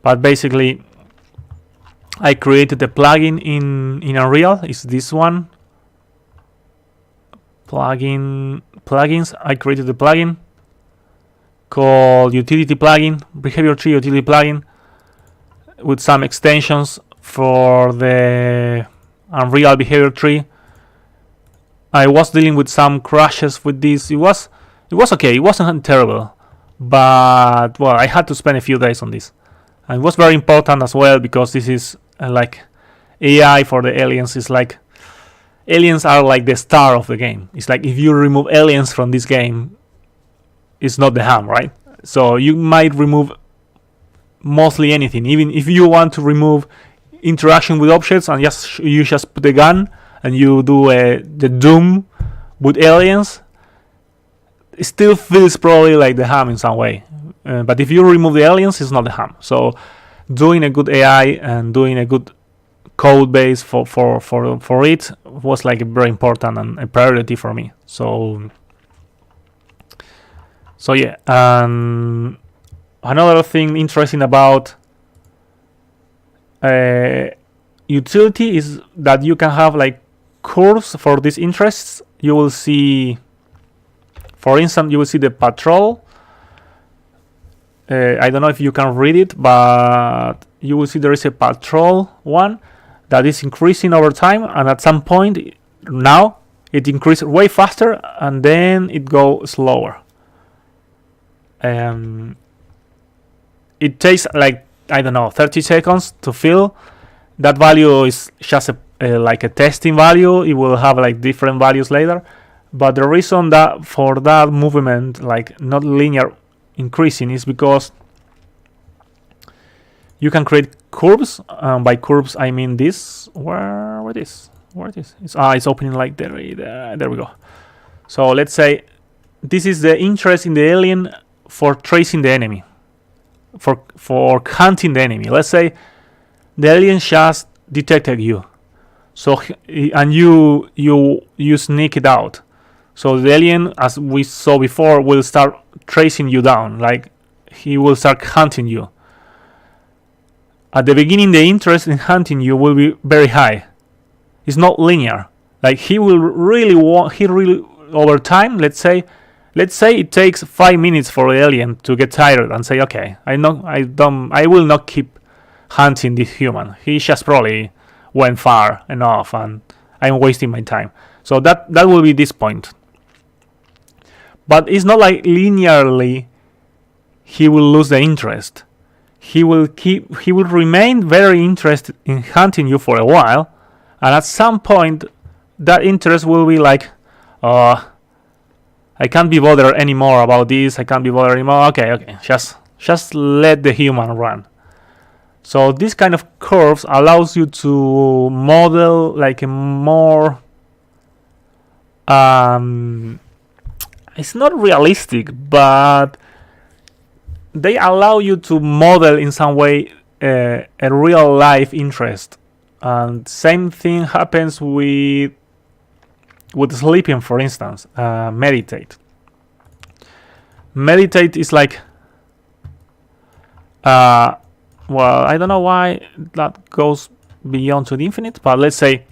but basically, I created a plugin in Unreal. It's this one. Plugins. I created a plugin called Utility Plugin, Behavior Tree Utility Plugin, with some extensions for the Unreal Behavior Tree. I was dealing with some crashes with this. It was okay. It wasn't terrible, but well, I had to spend a few days on this, and it was very important as well because this is like AI for the aliens is like aliens are like the star of the game. It's like if you remove aliens from this game, it's not the ham, right? So you might remove mostly anything. Even if you want to remove interaction with objects and you just put a gun and you do the Doom with aliens, it still feels probably like the ham in some way. But if you remove the aliens, it's not the ham. So doing a good AI and doing a good code base for it was like very important and a priority for me. So yeah. Another thing interesting about utility is that you can have like curves for these interests. You will see, for instance, you will see the patrol. I don't know if you can read it, but you will see there is a patrol one that is increasing over time, and at some point now it increases way faster and then it goes slower. It takes like, I don't know, 30 seconds to fill. That value is just like a testing value. It will have like different values later, but the reason that for that movement, like not linear increasing, is because you can create curves. By curves I mean this. Where it is? It's opening like there we go. So let's say this is the interest in the alien for tracing the enemy, for hunting the enemy. Let's say the alien just detected you, so and you sneak it out. So the alien, as we saw before, will start tracing you down, like he will start hunting you. At the beginning, the interest in hunting you will be very high. It's not linear. Like he really over time. Let's say it takes 5 minutes for the alien to get tired and say, okay, I will not keep hunting this human. He just probably went far enough, and I'm wasting my time. So that will be this point. But it's not like linearly he will lose the interest. He will remain very interested in hunting you for a while, and at some point that interest will be like, I can't be bothered anymore about this. I can't be bothered anymore. Okay, just let the human run. So this kind of curves allows you to model like a more it's not realistic, but they allow you to model in some way a real life interest. And same thing happens with sleeping, for instance. Meditate is like well, I don't know why that goes beyond to the infinite, but let's say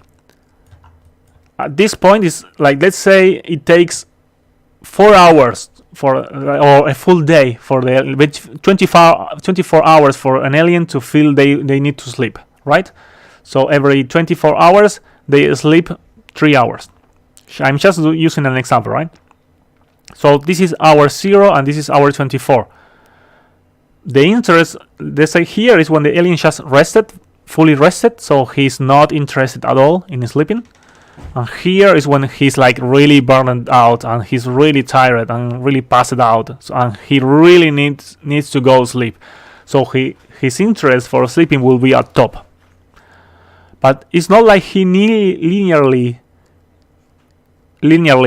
at this point is like, let's say it takes 4 hours or a full day for the 24 hours for an alien to feel they need to sleep, right? So every 24 hours they sleep 3 hours. I'm just using an example, right? So this is hour 0 and this is hour 24. The interest, let's say here, is when the alien just rested, fully rested, so he's not interested at all in sleeping. And here is when he's like really burned out and he's really tired and really passed out, and he really needs to go sleep. So his interest for sleeping will be at top. But it's not like he linearly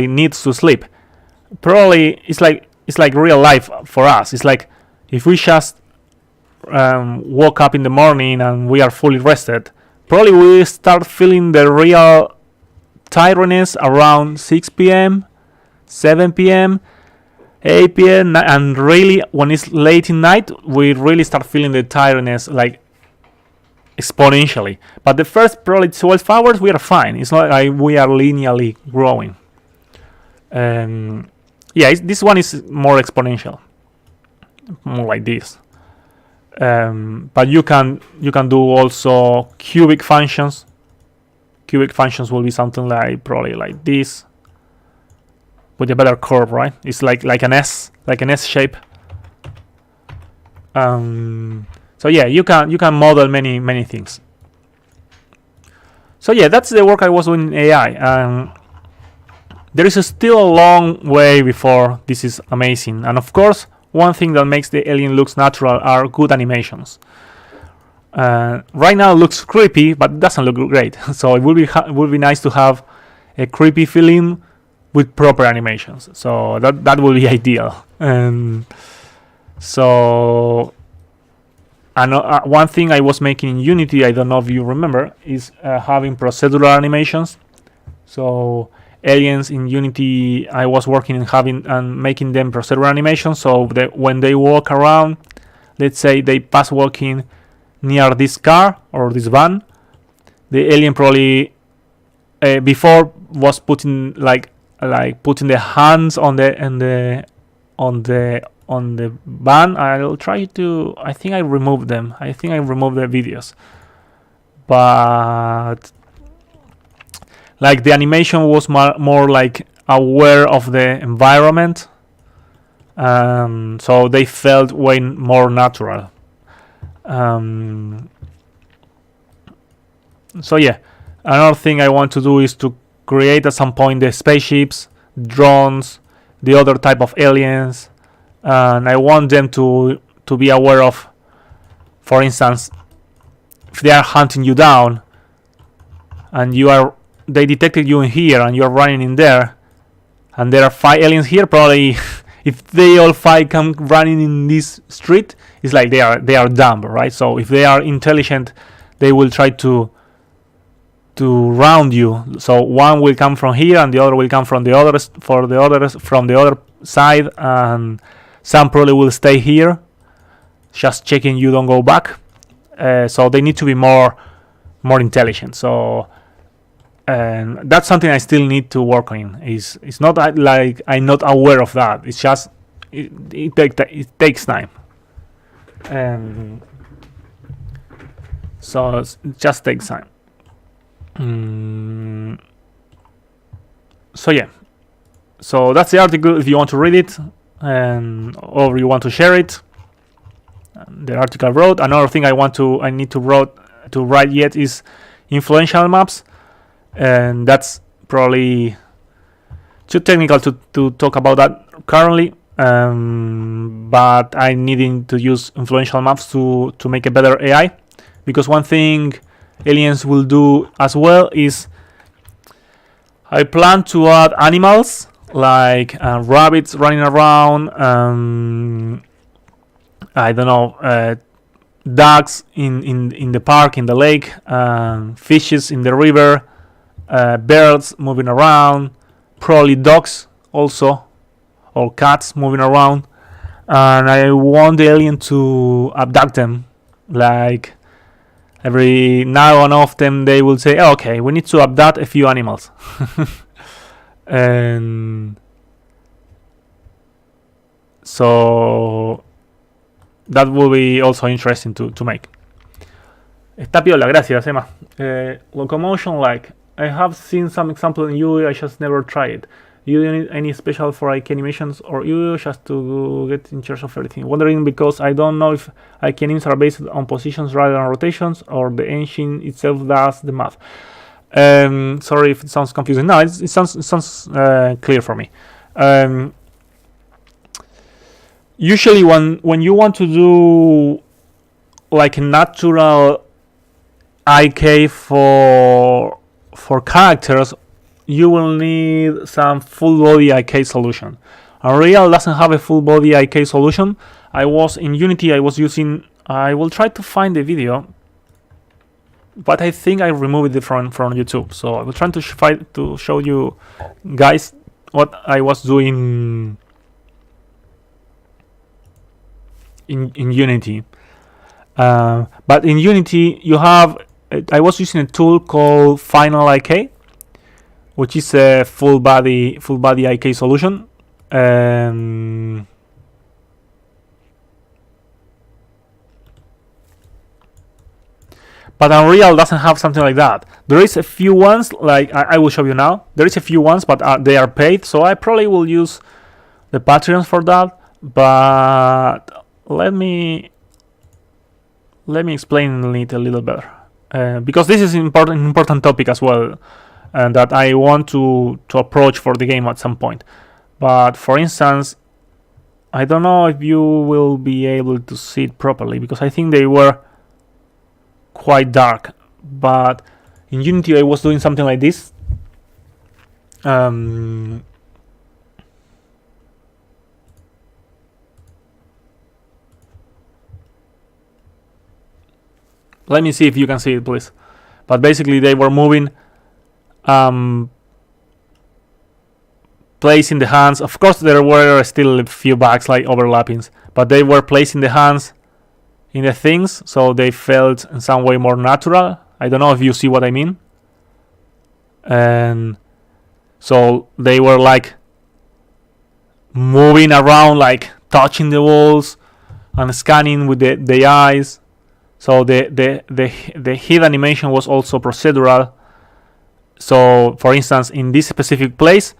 needs to sleep. Probably it's like real life for us. It's like if we just woke up in the morning and we are fully rested, probably we start feeling the real tiredness around 6 p.m., 7 p.m., 8 p.m. And really, when it's late in night, we really start feeling the tiredness like exponentially. But the first probably 12 hours, we are fine. It's not like we are linearly growing. This one is more exponential, more like this. But you can do also cubic functions. Cubic functions will be something like probably like this, with a better curve, right? It's like an S shape. So yeah, you can model many things. So yeah, that's the work I was doing in AI. There is still a long way before this is amazing. And of course, one thing that makes the alien looks natural are good animations. Right now it looks creepy, but it doesn't look great. So it would be nice to have a creepy feeling with proper animations. So that would be ideal. And so one thing I was making in Unity, I don't know if you remember, is having procedural animations. So aliens in Unity, I was working in having and making them procedural animations. So that when they walk around, let's say they pass walking near this car or this van, the alien probably before was putting putting the hands on the van. I'll try to. I think I removed them. I think I removed the videos, but like the animation was more like aware of the environment, so they felt way more natural. So yeah, another thing I want to do is to create at some point the spaceships, drones, the other type of aliens, and I want them to be aware of, for instance, if they are hunting you down and they detected you in here and you're running in there and there are 5 aliens here, probably if they all 5 come running in this street, it's like they are dumb, right? So if they are intelligent, they will try to round you. So one will come from here and the other will come from the others from the other side, and some probably will stay here just checking you don't go back. So they need to be more intelligent. So and that's something I still need to work on. It's not like I'm not aware of that. It's just it takes time. So it just takes time. So yeah, so that's the article if you want to read it or you want to share it. The article I wrote. Another thing I need to write yet is influential maps, and that's probably too technical to talk about that currently. But I needing to use influential maps to make a better AI, because one thing aliens will do as well is I plan to add animals like rabbits running around, I don't know, ducks in the park, in the lake, fishes in the river, birds moving around, probably dogs also, or cats moving around, and I want the alien to abduct them. Like every now and often they will say, oh, okay, we need to abduct a few animals. And so that will be also interesting to make. Está piola, gracias, Emma. Locomotion, like, I have seen some example in UI, I just never tried it. You don't need any special for IK animations or you just to get in charge of everything. Wondering because I don't know if IK animations are based on positions rather than rotations or the engine itself does the math. Sorry if it sounds confusing. No, it sounds clear for me. Usually when you want to do like a natural IK for characters, you will need some full body IK solution. Unreal doesn't have a full body IK solution. In Unity I will try to find the video, but I think I removed it from YouTube. So I was trying to show you guys what I was doing in Unity. But in Unity I was using a tool called Final IK, which is a full body IK solution. But Unreal doesn't have something like that. There is a few ones, like I will show you now. There is a few ones, but they are paid, so I probably will use the Patreons for that. But let me explain it a little better. because this is an important topic as well, and that I want to approach for the game at some point. But for instance, I don't know if you will be able to see it properly, because I think they were quite dark. But in Unity I was doing something like this. Let me see if you can see it, please. But basically they were moving, placing the hands. Of course there were still a few bugs like overlappings, but they were placing the hands in the things, so they felt in some way more natural. I don't know if you see what I mean. And so they were like moving around, like touching the walls and scanning with the eyes. So the head animation was also procedural. So for instance, in this specific place,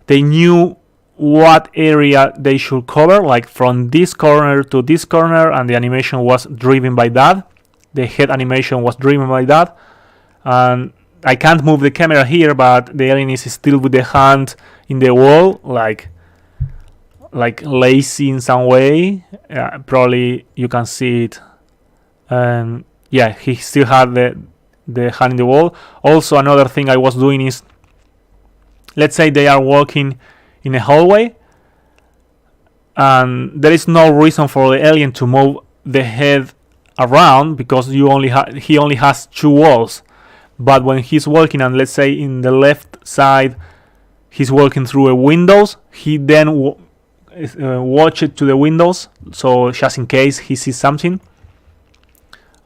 they knew what area they should cover, like from this corner to this corner, and the animation was driven by that. The head animation was driven by that. And I can't move the camera here, but the alien is still with the hand in the wall, like lazy in some way. Probably you can see it. Yeah, he still had the hand in the wall. Also, another thing I was doing is, let's say they are walking in a hallway, and there is no reason for the alien to move the head around, because he only has two walls. But when he's walking, and let's say in the left side he's walking through a windows, he then watch it to the windows, so just in case he sees something.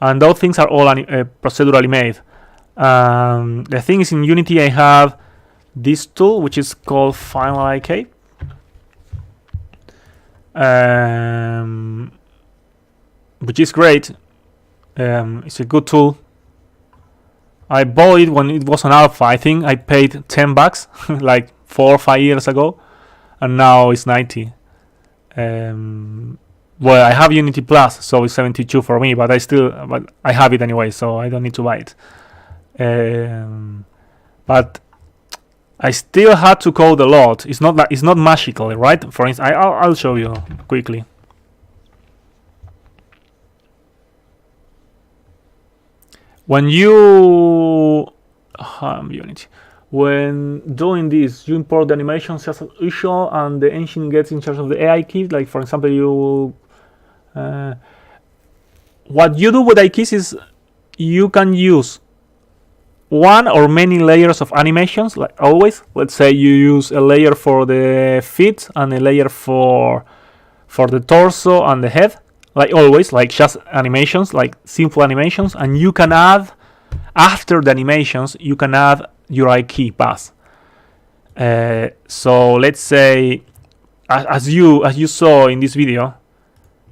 And those things are all procedurally made. The thing is, in Unity I have this tool which is called Final IK, which is great. It's a good tool. I bought it when it was on alpha. I think I paid $10 like 4 or 5 years ago, and now it's 90. Well, I have Unity Plus, so it's 72 for me, but I have it anyway, so I don't need to buy it. But I still had to code a lot. It's not magical, right? For instance, I'll show you quickly. When you Unity, when doing this, you import the animations as usual, and the engine gets in charge of the AI keys. Like for example, what you do with AI keys is you can use one or many layers of animations, like always. Let's say you use a layer for the feet and a layer for the torso and the head, like always, like just animations, like simple animations. And you can add, after the animations, you can add your AI key pass. So let's say, as you saw in this video,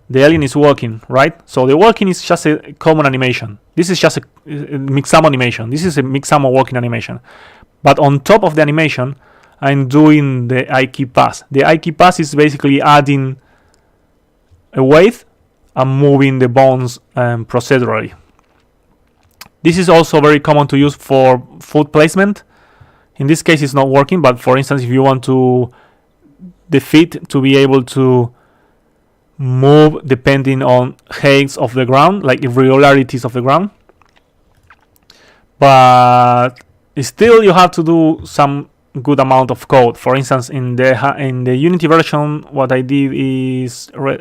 the alien is walking, right? So the walking is just a common animation. This is just a Mixamo animation. This is a Mixamo walking animation. But on top of the animation, I'm doing the AI key pass. The AI key pass is basically adding a weight and moving the bones procedurally. This is also very common to use for foot placement. In this case, it's not working, but for instance, if you want the feet to be able to move depending on heights of the ground, like irregularities of the ground. But still, you have to do some good amount of code. For instance, in the Unity version, what I did is red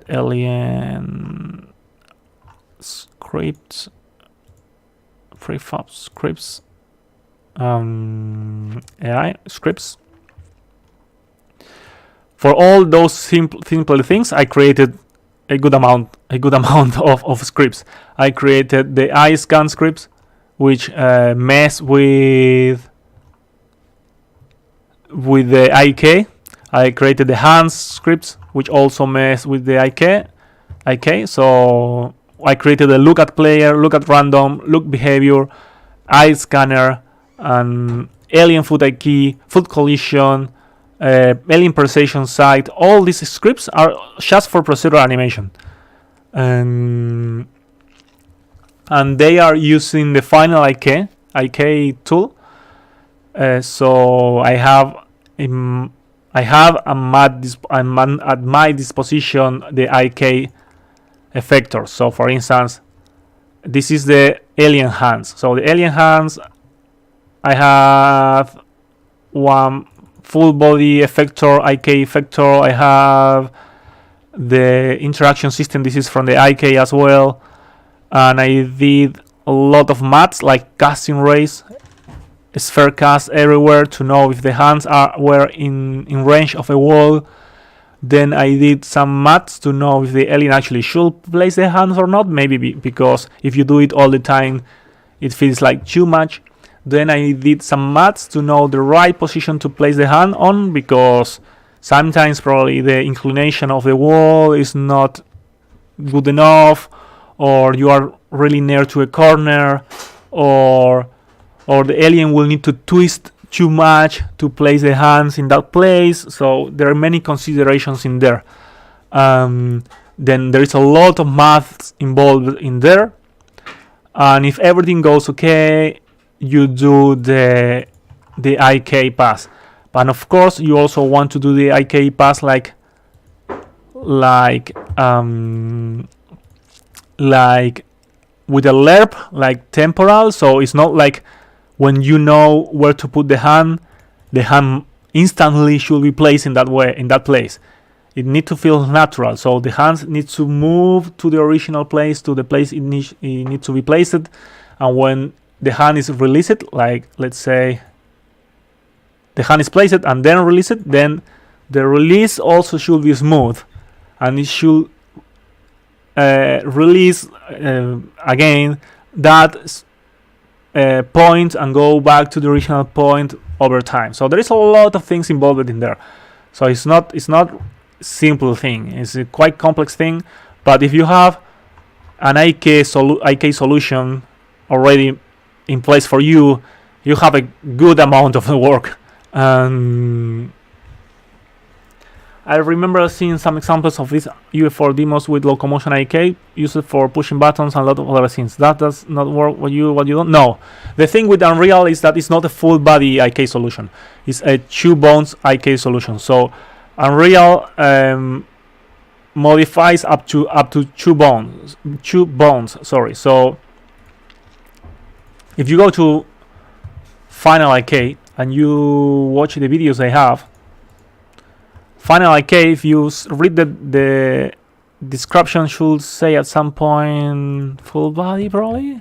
alien scripts, prefab scripts, AI scripts. For all those simple things, I created a good amount of scripts. I created the eye scan scripts, which mess with the IK. I created the hands scripts, which also mess with the IK. So I created a look at player, look at random, look behavior, eye scanner, and alien foot IK, foot collision, alien precision sight. All these scripts are just for procedural animation. and they are using the Final IK tool. So I have at my disposition the IK effector. So for instance, this is the alien hands. So the alien hands, I have one full body effector, IK effector. I have the interaction system. This is from the IK as well. And I did a lot of maths like casting rays, sphere cast everywhere to know if the hands were in range of a wall. Then I did some maths to know if the alien actually should place the hands or not. Maybe because if you do it all the time, it feels like too much. Then I did some maths to know the right position to place the hand on, because sometimes probably the inclination of the wall is not good enough, or you are really near to a corner, or the alien will need to twist too much to place the hands in that place. So there are many considerations in there. Then there is a lot of maths involved in there. And if everything goes okay, you do the IK pass. But of course, you also want to do the IK pass like with a lerp, like temporal. So it's not like when you know where to put the hand instantly should be placed in that place. It needs to feel natural. So the hands need to move to the original place, to the place it needs to be placed. And when the hand is released, like let's say the hand is placed and then released, then the release also should be smooth, and it should release again that point and go back to the original point over time. So there is a lot of things involved in there. So it's not simple thing. It's a quite complex thing. But if you have an IK solution already in place for you, you have a good amount of work. I remember seeing some examples of these UF4 demos with locomotion IK used for pushing buttons and a lot of other things. That does not work. What you don't know. The thing with Unreal is that it's not a full body IK solution. It's a 2 bones IK solution. So Unreal modifies up to 2 bones. 2 bones. Sorry. So if you go to Final IK and you watch the videos I have, Final IK, if you read the description, should say at some point full body, probably.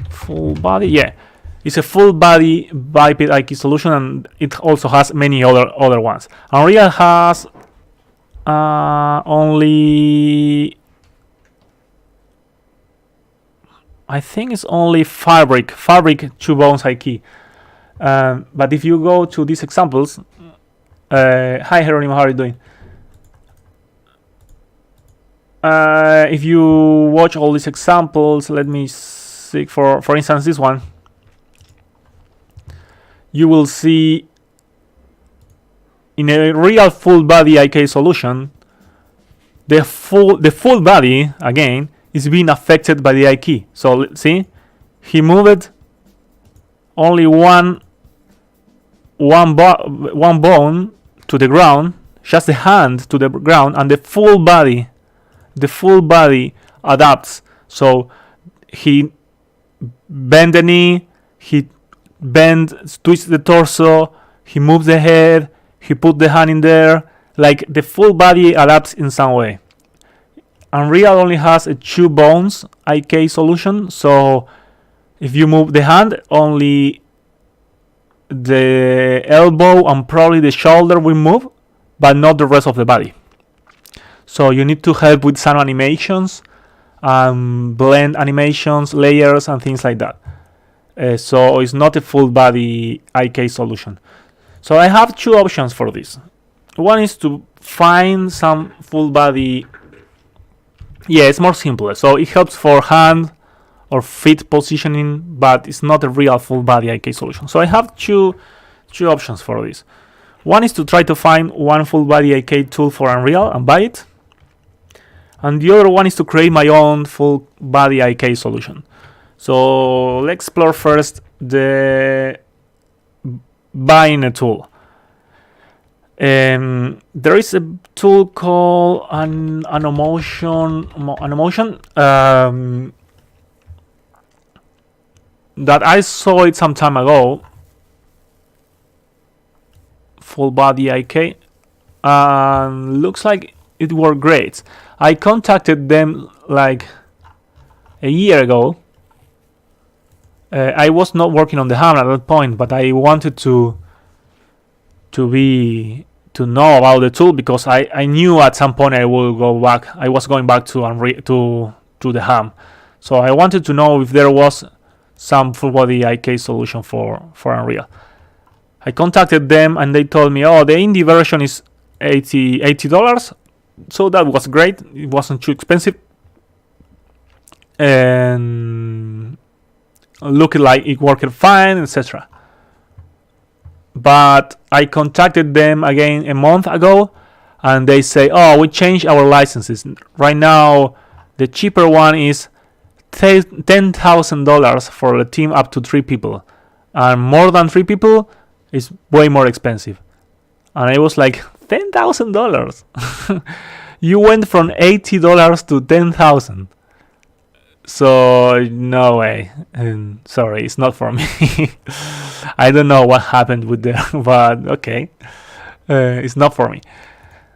Full body, yeah. It's a full body biped IK solution, and it also has many other ones. Unreal has only, I think it's only fabric 2 bones IK. But if you go to these examples, hi Geronimo, how are you doing? If you watch all these examples, let me see, for instance this one, you will see in a real full body IK solution, the full body again is being affected by the IK. So let's see, he moved only one bone to the ground, just the hand to the ground, and the full body adapts. So he bend the knee, he twists the torso, he moves the head, he put the hand in there, like the full body adapts in some way. Unreal only has a 2 bones IK solution, so if you move the hand, only the elbow and probably the shoulder will move, but not the rest of the body. So you need to help with some animations, blend animations, layers, and things like that. So it's not a full body IK solution. So I have 2 options for this. One is to find some full body. Yeah, it's more simple. So it helps for hand or feet positioning, but it's not a real full body IK solution. So I have two options for this. One is to try to find one full body IK tool for Unreal and buy it. and the other one is to create my own full body IK solution. So let's explore first the buying a tool. There is a tool called Anomotion that I saw it some time ago. Full body IK, and looks like it worked great. I contacted them like a year ago. I was not working on the ham at that point, but I wanted to know about the tool because I knew at some point I will go back. I was going back to the ham, so I wanted to know if there was some full body IK solution for Unreal. I contacted them and they told me, oh, the indie version is $80, so that was great. It wasn't too expensive, and looked like it worked fine, etc. But I contacted them again a month ago, and they say, oh, we changed our licenses. Right now, the cheaper one is $10,000 for a team up to 3 people, and more than 3 people is way more expensive. And I was like, $10,000? You went from $80 to $10,000. So no way. And sorry, it's not for me. I don't know what happened with them, but okay, it's not for me.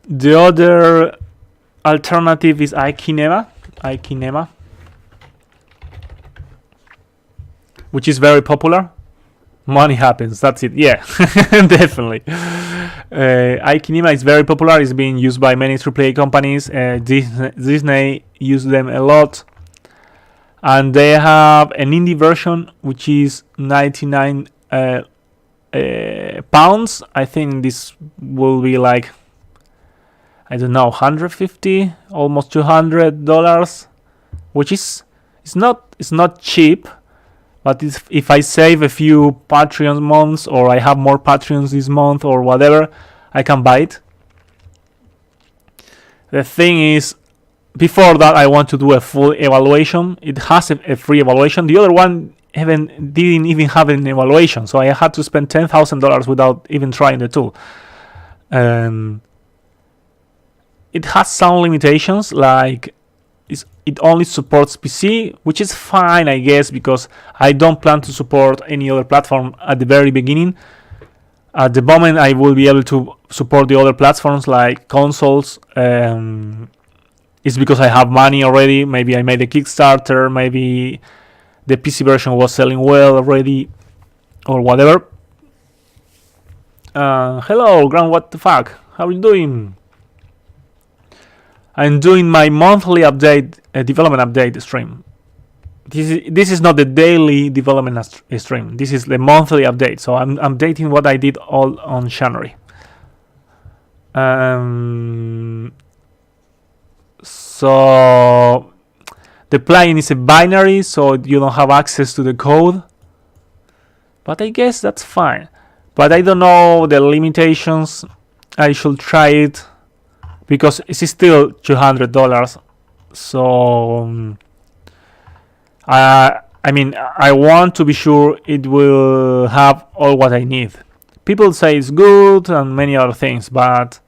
The other alternative is Ikinema, which is very popular. Money happens. That's it. Yeah, definitely. Ikinema is very popular. It's being used by many AAA companies. Disney uses them a lot. And they have an indie version which is 99 pounds. I think this will be like, I don't know, 150, almost $200, which is it's not cheap. But if I save a few Patreon months, or I have more Patreons this month, or whatever, I can buy it. The thing is, before that, I want to do a full evaluation. It has a free evaluation. The other one didn't even have an evaluation, so I had to spend $10,000 without even trying the tool. It has some limitations, like it only supports PC, which is fine, I guess, because I don't plan to support any other platform at the very beginning. At the moment, I will be able to support the other platforms like consoles. It's because I have money already. Maybe I made a Kickstarter. Maybe the PC version was selling well already, or whatever. Hello, Grant. What the fuck? How are you doing? I'm doing my monthly update, development update stream. This is not the daily development stream. This is the monthly update. So I'm updating what I did all on January. So the plugin is a binary, so you don't have access to the code. But I guess that's fine. But I don't know the limitations. I should try it, because it's still $200. So I mean, I want to be sure it will have all what I need. People say it's good and many other things, but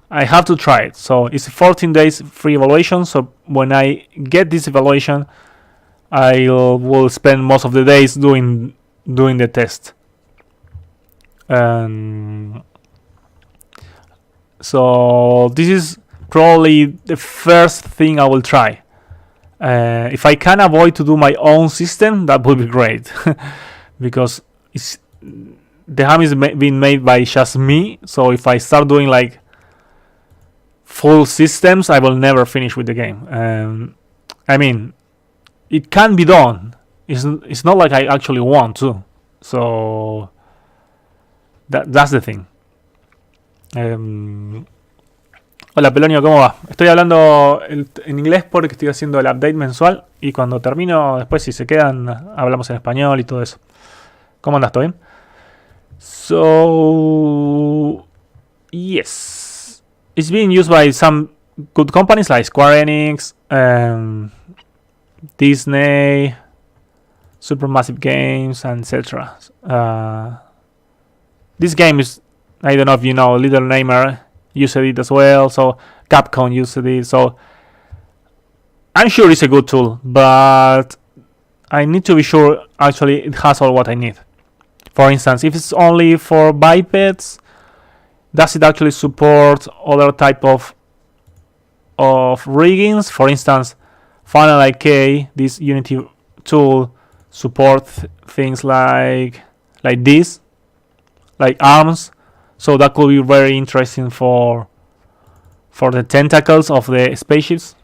I have to try it. So it's a 14 days free evaluation. So when I get this evaluation, I will spend most of the days doing the test. So this is probably the first thing I will try. If I can avoid to do my own system, that would be great. Because the ham is being made by just me. So if I start doing like full systems, I will never finish with the game. I mean, it can be done. It's not like I actually want to. So that's the thing. Hola Pelonio, ¿cómo va? Estoy hablando en inglés porque estoy haciendo el update mensual, y cuando termino, después si se quedan, hablamos en español y todo eso. ¿Cómo andas? ¿Todo bien? So yes, it's being used by some good companies like Square Enix, Disney, Supermassive Games, and etc. This game is, I don't know if you know, Little Nightmare used it as well, so Capcom used it, so I'm sure it's a good tool, but I need to be sure actually it has all what I need. For instance, if it's only for bipeds, does it actually support other type of riggings? For instance, Final IK, this Unity tool, supports things like this, like arms. So that could be very interesting for the tentacles of the spaceships,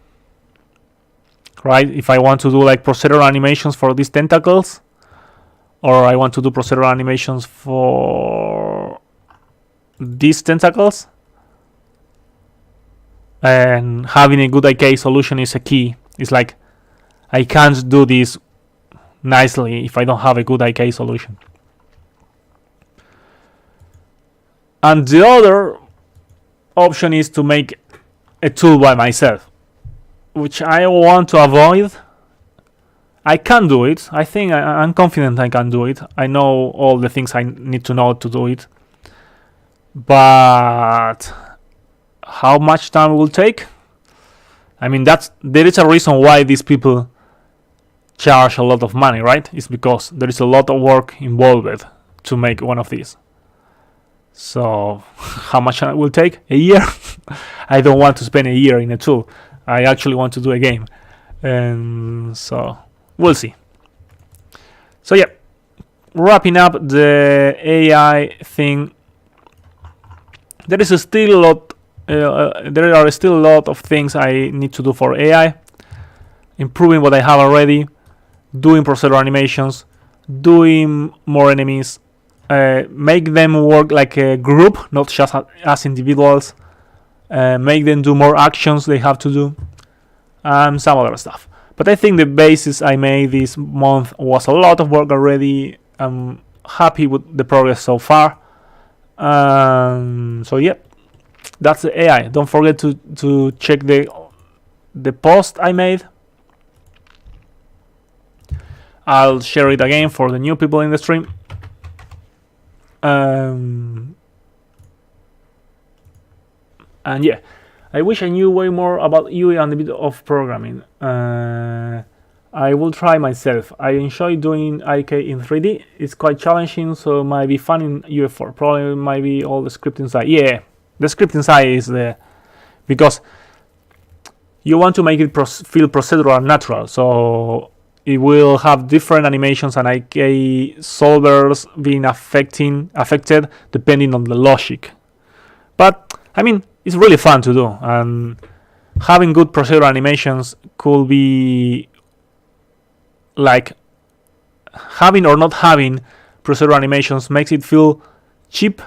right? If I want to do like procedural animations for these tentacles, or I want to do procedural animations for these tentacles, and having a good IK solution is a key. It's like I can't do this nicely if I don't have a good IK solution. And the other option is to make a tool by myself, which I want to avoid. I can do it. I think I'm confident I can do it. I know all the things I need to know to do it. But how much time it will take? I mean, there is a reason why these people charge a lot of money, right? It's because there is a lot of work involved to make one of these. So how much it will take? A year? I don't want to spend a year in a tool. I actually want to do a game. And so we'll see. So yeah, wrapping up the AI thing, there is still a lot. There are still a lot of things I need to do for AI. Improving what I have already, doing procedural animations, doing more enemies, make them work like a group, not just as individuals, make them do more actions they have to do, and some other stuff. But I think the basis I made this month was a lot of work already. I'm happy with the progress so far. So yeah, that's the AI. Don't forget to check the post I made. I'll share it again for the new people in the stream. And yeah, I wish I knew way more about UI and a bit of programming. I will try myself. I enjoy doing IK in 3D. It's quite challenging, so it might be fun in UF4. Probably might be all the scripting side. Yeah, the scripting side is because you want to make it feel procedural and natural. So it will have different animations and IK solvers being affected depending on the logic. But I mean, it's really fun to do, and having good procedural animations could be like having or not having procedural animations makes it feel cheap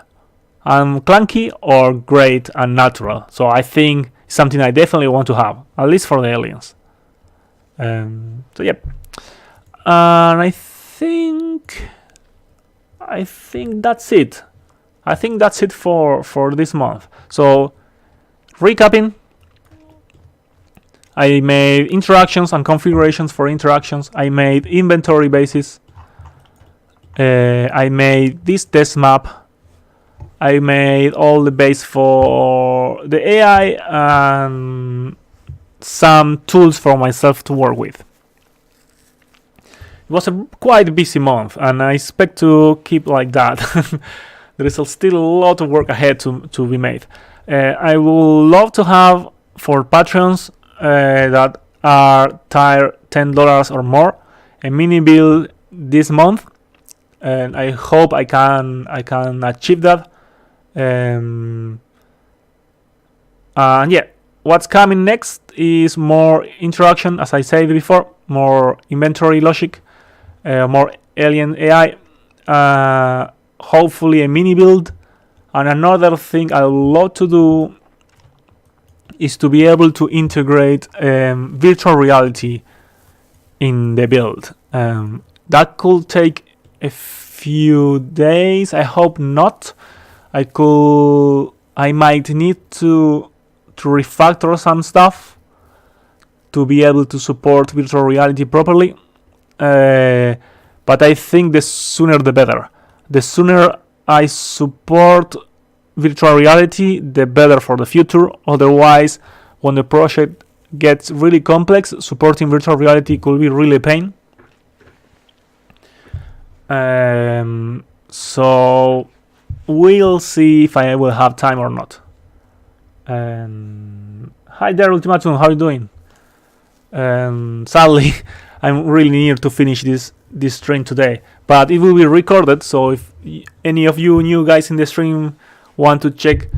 and clunky or great and natural. So I think it's something I definitely want to have, at least for the aliens. So yeah, and I think that's it. I think that's it for this month. So recapping, I made interactions and configurations for interactions. I made inventory bases. I made this test map. I made all the base for the AI and some tools for myself to work with. It was a quite busy month, and I expect to keep like that. There is still a lot of work ahead to be made. I would love to have, for Patreons that are tier $10 or more, a mini build this month, and I hope I can achieve that. And yeah, what's coming next is more interaction, as I said before, more inventory logic, more alien AI, hopefully a mini build. And another thing I would love to do is to be able to integrate virtual reality in the build. That could take a few days. I hope not. I might need to to refactor some stuff to be able to support virtual reality properly. But I think the sooner the better. The sooner I support virtual reality, the better for the future. Otherwise, when the project gets really complex, supporting virtual reality could be really a pain. So we'll see if I will have time or not. Hi there, Ultimatum, how are you doing? Sadly, I'm really near to finish this stream today, but it will be recorded, so if any of you new guys in the stream want to check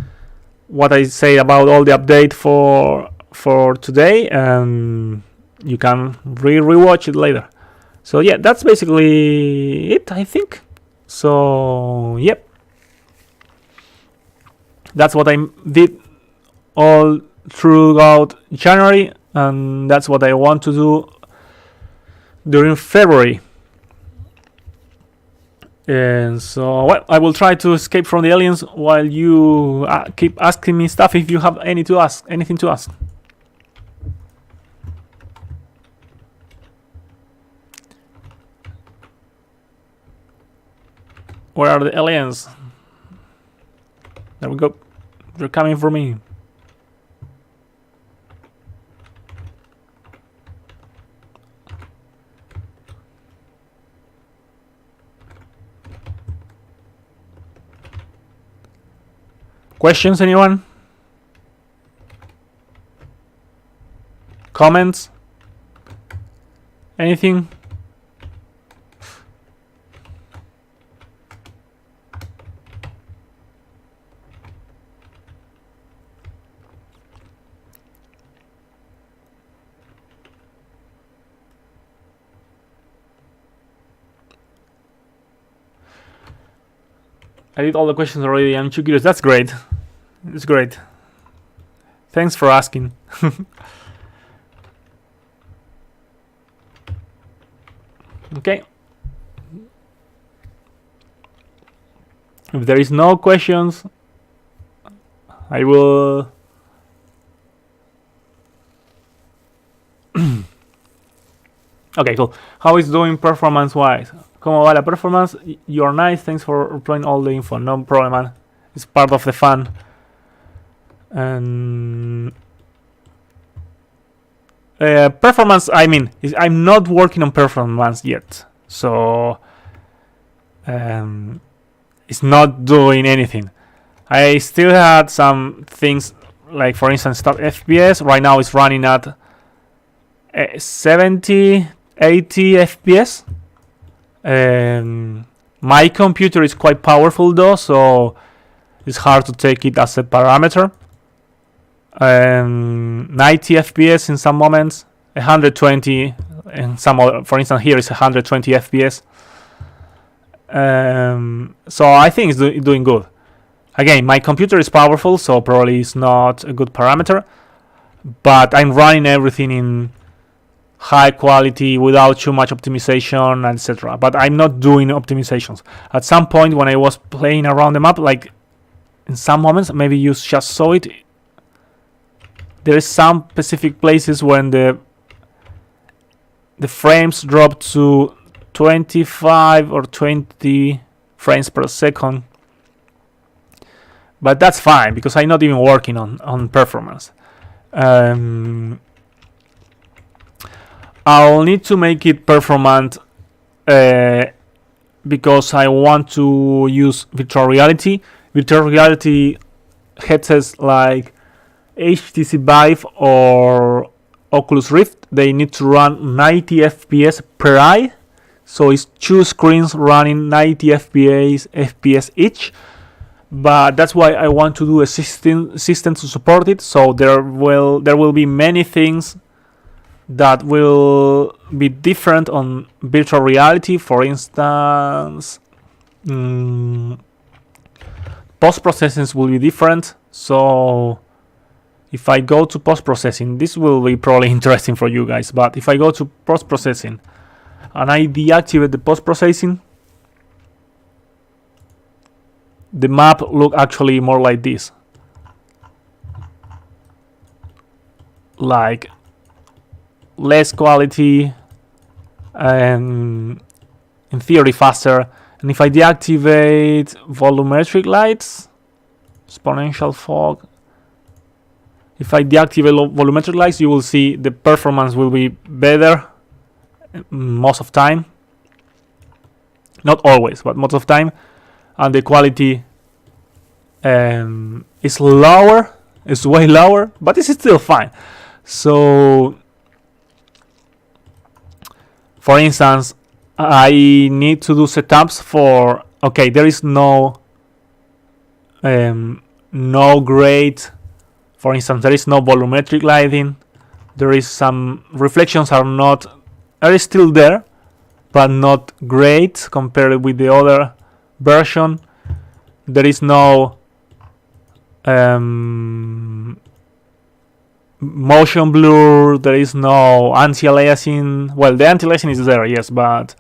what I say about all the update for today, you can rewatch it later. So yeah, that's basically it, I think. So yep, that's what I did all throughout January, and that's what I want to do during February. And so, well, I will try to escape from the aliens while you keep asking me stuff if you have anything to ask. Where are the aliens? There we go. They're coming for me. Questions, anyone? Comments? Anything? I did all the questions already. I'm too curious. That's great. It's great. Thanks for asking. Okay. If there is no questions, I will... Okay, cool. How is it doing performance-wise? ¿Cómo va la performance? You're nice. Thanks for replying all the info. No problem, man. It's part of the fun. And performance, I mean, I'm not working on performance yet. So it's not doing anything. I still had some things, like for instance, stop FPS. Right now it's running at 70, 80 FPS. My computer is quite powerful though, so it's hard to take it as a parameter. 90 FPS in some moments, 120 in some other, for instance here is 120 FPS. So I think it's doing good. Again, my computer is powerful, so probably it's not a good parameter, but I'm running everything in high quality without too much optimization, etc. But I'm not doing optimizations. At some point when I was playing around the map, like in some moments, maybe you just saw it, there is some specific places when the frames drop to 25 or 20 frames per second. But that's fine because I'm not even working on performance. I'll need to make it performant because I want to use virtual reality. Virtual reality headsets like HTC Vive or Oculus Rift, they need to run 90 FPS per eye. So it's two screens running 90 FPS each. But that's why I want to do a system to support it. So there will be many things that will be different on virtual reality. For instance, post-processing will be different. So if I go to post-processing, this will be probably interesting for you guys, but if I go to post-processing and I deactivate the post-processing, the map look actually more like this. like less quality and in theory faster. And if I deactivate volumetric lights, exponential fog, if I deactivate volumetric lights, you will see the performance will be better most of time. Not always, but most of time. And the quality is lower, it's way lower, but it's still fine. So, for instance, I need to do setups for, okay, there is no grade. For instance, there is no volumetric lighting. There is some reflections are still there, but not great compared with the other version. There is no motion blur. There is no anti-aliasing. Well, the anti-aliasing is there, yes, but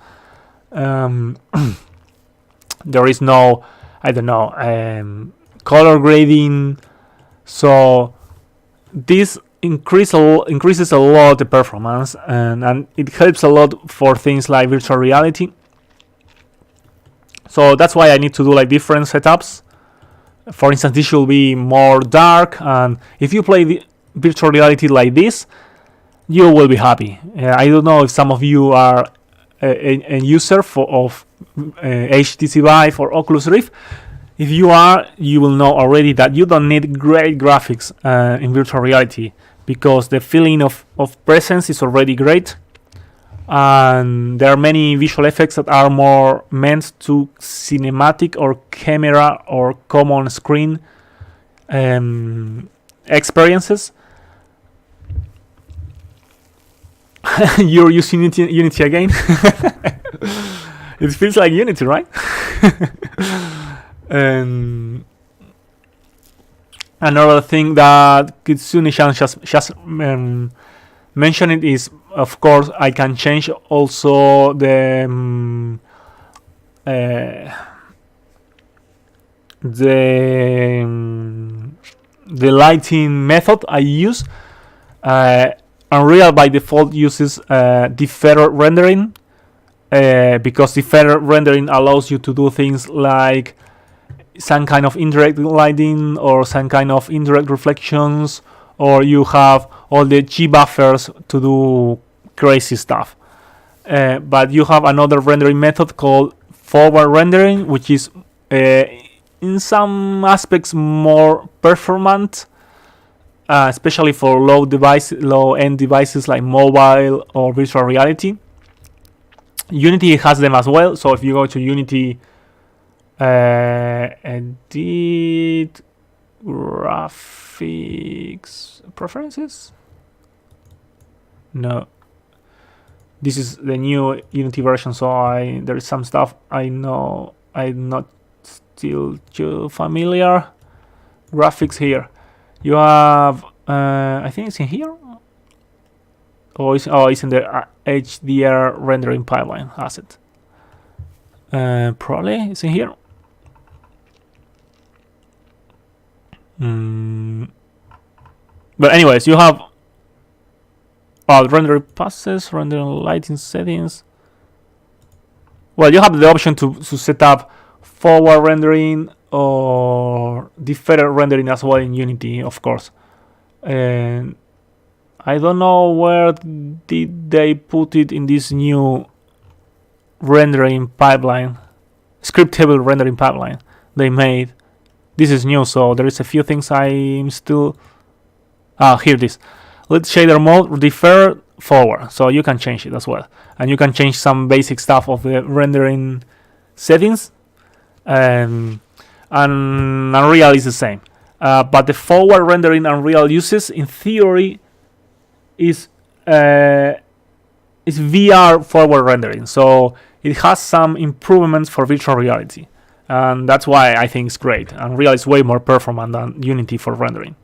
there is no, I don't know, color grading. So this increases a lot the performance, and it helps a lot for things like virtual reality. So that's why I need to do like different setups. For instance, this should be more dark, and if you play the virtual reality like this, you will be happy. I don't know if some of you are a user of HTC Vive or Oculus Rift. If you are, you will know already that you don't need great graphics in virtual reality, because the feeling of presence is already great, and there are many visual effects that are more meant to cinematic or camera or common screen experiences. You're using Unity again. It feels like Unity, right? And another thing that Kitsune-chan just mentioned is, of course, I can change also the lighting method I use. Unreal by default uses deferred rendering, because deferred rendering allows you to do things like some kind of indirect lighting or some kind of indirect reflections, or you have all the G buffers to do crazy stuff. But you have another rendering method called forward rendering, which is in some aspects more performant, especially for low-end devices like mobile or virtual reality. Unity has them as well, so if you go to Unity edit graphics preferences, no, this is the new Unity version, so there is some stuff I know I'm not still too familiar. Graphics here, you have I think it's in here, or it's in the HDR rendering pipeline asset. Probably it's in here. But anyways, you have rendering passes, rendering lighting settings. Well, you have the option to set up forward rendering or deferred rendering as well in Unity, of course. And I don't know where did they put it in this new rendering pipeline, scriptable rendering pipeline they made. This is new, so there is a few things I'm still... here it is. Let's shader mode, defer forward, so you can change it as well. And you can change some basic stuff of the rendering settings. And Unreal is the same. But the forward rendering Unreal uses, in theory, is VR forward rendering. So it has some improvements for virtual reality. And that's why I think it's great. Unreal is way more performant than Unity for rendering.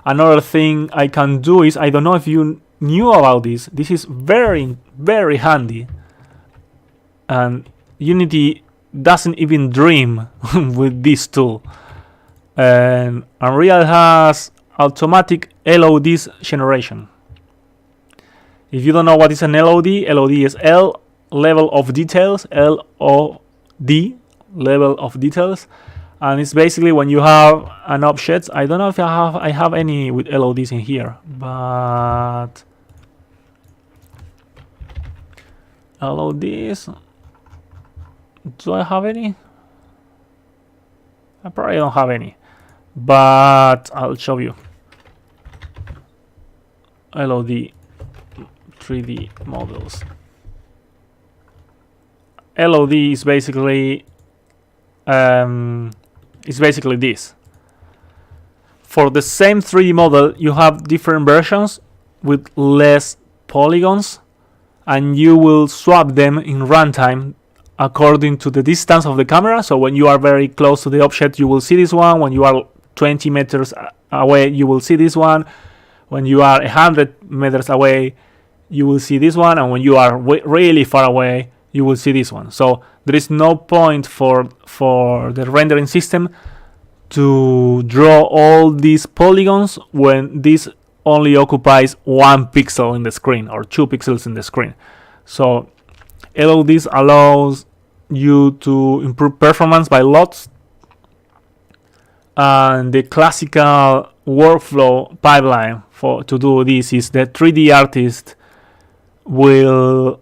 Another thing I can do is, I don't know if you knew about this. This is very, very handy. And Unity doesn't even dream with this tool. And Unreal has automatic LODs generation. If you don't know what is an LOD, LOD is L, level of details, LOD, level of details, and it's basically when you have an object. I don't know if I have any with LODs in here, but LODs, do I have any? I probably don't have any, but I'll show you. LOD 3D models. LOD is basically this. For the same 3D model, you have different versions with less polygons, and you will swap them in runtime according to the distance of the camera. So when you are very close to the object, you will see this one. When you are 20 meters away, you will see this one. When you are 100 meters away, you will see this one. And when you are really far away, you will see this one. So there is no point for the rendering system to draw all these polygons when this only occupies 1 pixel in the screen or 2 pixels in the screen. So LODs allows you to improve performance by lots, and the classical workflow pipeline to do this is the 3D artist will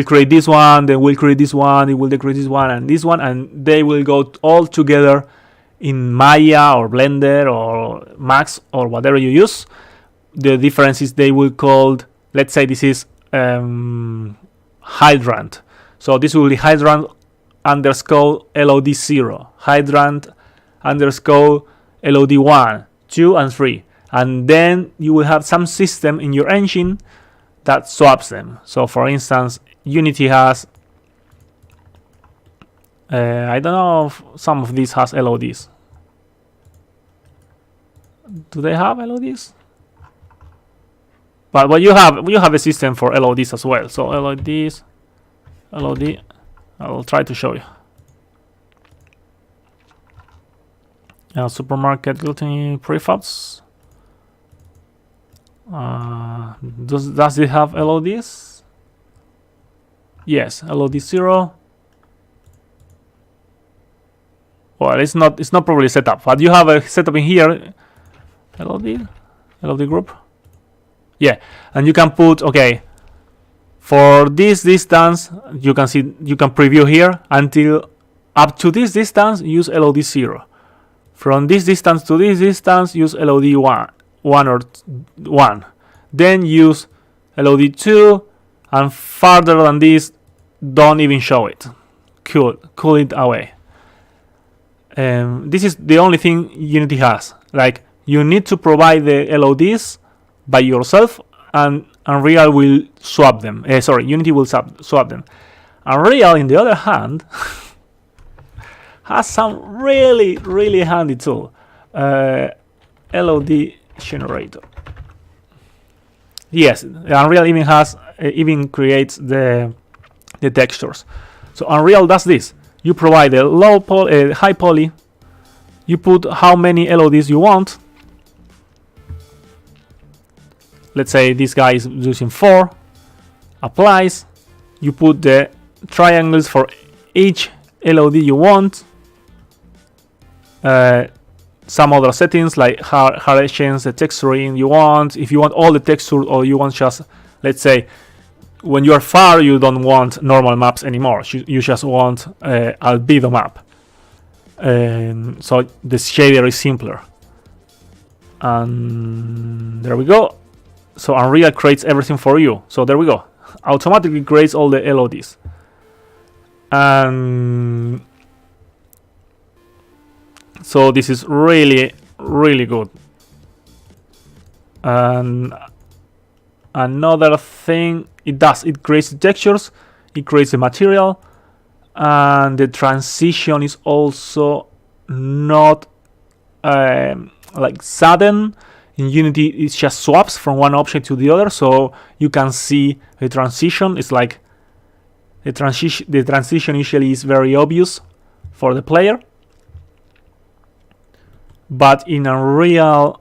create this one, then will create this one, it will create this one, and they will go all together in Maya or Blender or Max or whatever you use. The difference is they will called, let's say this is hydrant. So this will be hydrant underscore LOD0, hydrant underscore LOD1, 2, and 3. And then you will have some system in your engine that swaps them. So for instance, Unity has, I don't know if some of these has LODs. Do they have LODs? But you have a system for LODs as well. So LODs, LOD, I will try to show you. Supermarket gluten prefabs. Does it have LODs? Yes, LOD 0. Well, it's not properly set up, but you have a setup in here. LOD group. Yeah, and you can put, okay, for this distance, you can preview here until up to this distance, use LOD 0. From this distance to this distance, use LOD 1. Then use LOD 2, and farther than this, don't even show it. Cool it away. This is the only thing Unity has. Like, you need to provide the LODs by yourself, and Unreal will swap them. Unity will swap them. Unreal, in the other hand, has some really, really handy tool. LOD generator. Yes, Unreal even creates the textures. So Unreal does this. You provide a high poly. You put how many LODs you want. Let's say this guy is using 4. Applies. You put the triangles for each LOD you want. Some other settings like hardness, the texturing you want. If you want all the texture, or you want just, let's say, when you are far, you don't want normal maps anymore. You just want albedo map. So the shader is simpler. And there we go. So Unreal creates everything for you. So there we go. Automatically creates all the LODs. And so this is really, really good. And another thing it does, it creates the textures, it creates the material, and the transition is also not like sudden. In Unity, it just swaps from one object to the other, so you can see the transition. It's like the transition usually is very obvious for the player. But in Unreal,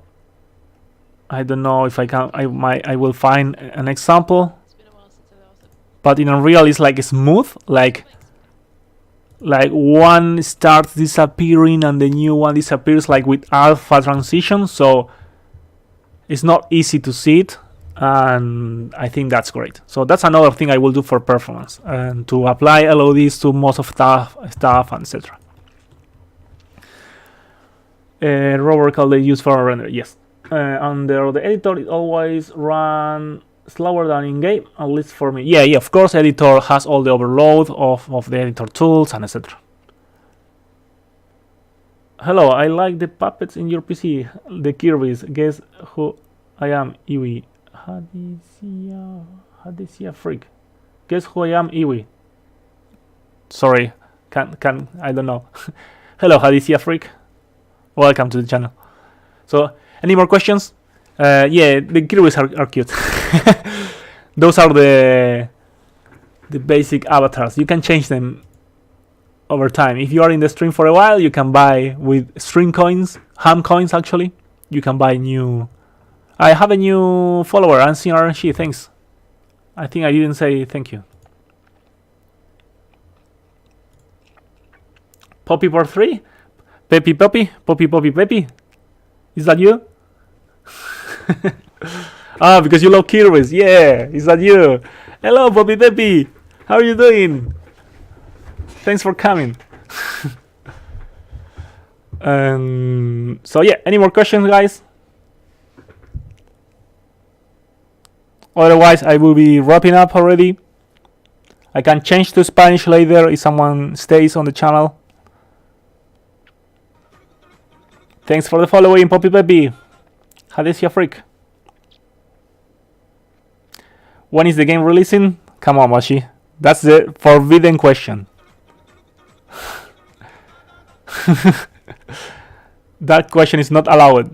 I don't know if I can. I will find an example. But in Unreal, it's like smooth, like one starts disappearing and the new one disappears, like with alpha transition. So it's not easy to see it, and I think that's great. So that's another thing I will do for performance and to apply LODs to most of stuff, etc. Robot call they use for render, yes. Under the editor, it always run slower than in game, at least for me. Yeah, of course, editor has all the overload of the editor tools and etc. Hello, I like the puppets in your PC, the Kirby's. Guess who I am, Iwi. Hadisia Freak. Guess who I am, Iwi. Sorry, can I don't know. Hello, Hadisia Freak. Welcome to the channel. So, any more questions? Yeah, the Kirby's are cute. Those are the basic avatars. You can change them over time. If you are in the stream for a while, you can buy with stream coins, ham coins actually. You can buy new. I have a new follower, Unseen RNG. Thanks. I think I didn't say thank you. Poppy Part 3? Peppy Poppy? Poppy Poppy Peppy? Is that you? Ah, because you love Kirby's. Yeah, is that you? Hello, Poppy Peppy. How are you doing? Thanks for coming. So yeah, any more questions, guys? Otherwise, I will be wrapping up already. I can change to Spanish later if someone stays on the channel. Thanks for the following, Poppy Peppy. Hadisia Freak. When is the game releasing? Come on, Mashi. That's the forbidden question. That question is not allowed.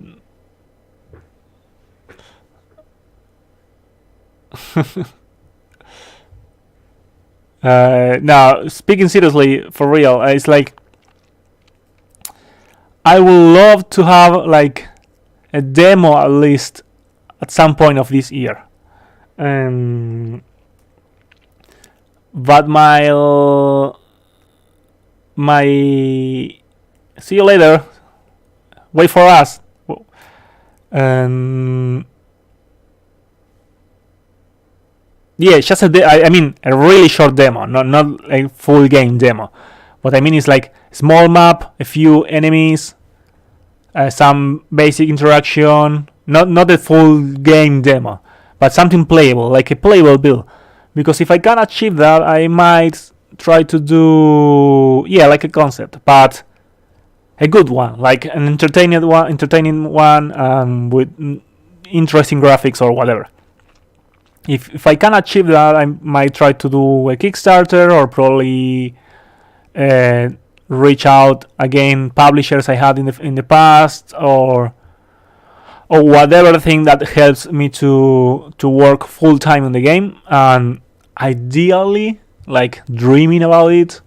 Now, speaking seriously, for real, it's like I would love to have like a demo at least at some point of this year. But my see you later. Wait for us. Yeah, just I mean a really short demo, not a full game demo. What I mean is like small map, a few enemies, some basic interaction, not a full game demo, but something playable, like a playable build. Because if I can achieve that, I might try to do like a concept, but a good one, like an entertaining one with interesting graphics or whatever. If I can achieve that, I might try to do a Kickstarter or probably reach out again publishers I had in the past or whatever thing that helps me to work full time on the game, and ideally, like dreaming about it,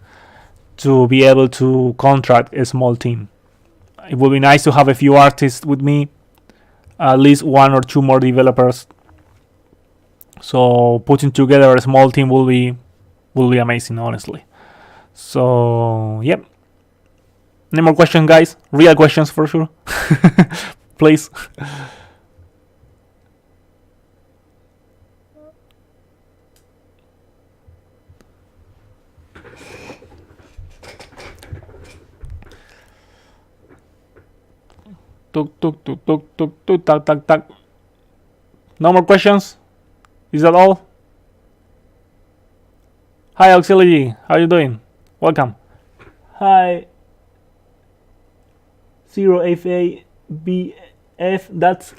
to be able to contract a small team. It would be nice to have a few artists with me, at least one or two more developers. So putting together a small team will be amazing, honestly. So yep. Any more questions, guys? Real questions for sure. Please. Tuk tuk tuk tuk tuk tuk tak tak tak. No more questions? Is that all? Hi Auxiliary, how you doing? Welcome. Hi 0FABF, that's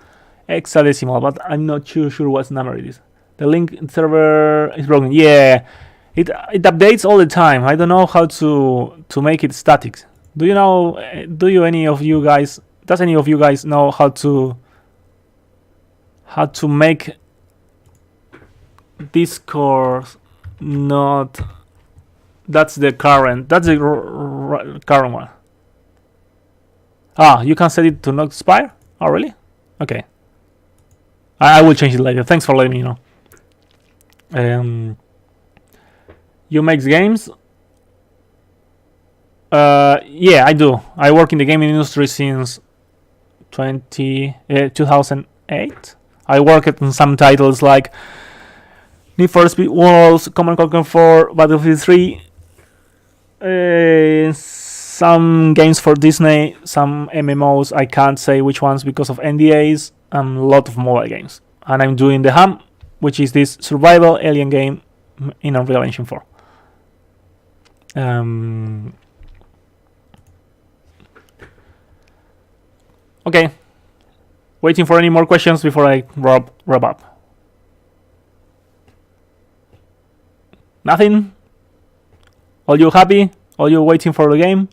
hexadecimal, but I'm not sure what number it is. The link server is broken. Yeah, it updates all the time. I don't know how to make it static. Do you know? Any of you guys? Does any of you guys know how to make Discord not? That's the current. That's the current one. Ah, you can set it to not expire. Oh, really? Okay. I will change it later. Thanks for letting me know. You make games? Yeah, I do. I work in the gaming industry since 2008. I worked on some titles like Need for Speed Worlds, Command Conquer 4, Battlefield 3, some games for Disney, some MMOs. I can't say which ones because of NDAs, and a lot of mobile games. And I'm doing The Hum, which is this survival alien game in Unreal Engine 4. Okay, waiting for any more questions before I wrap up. Nothing? All you happy? All you waiting for the game?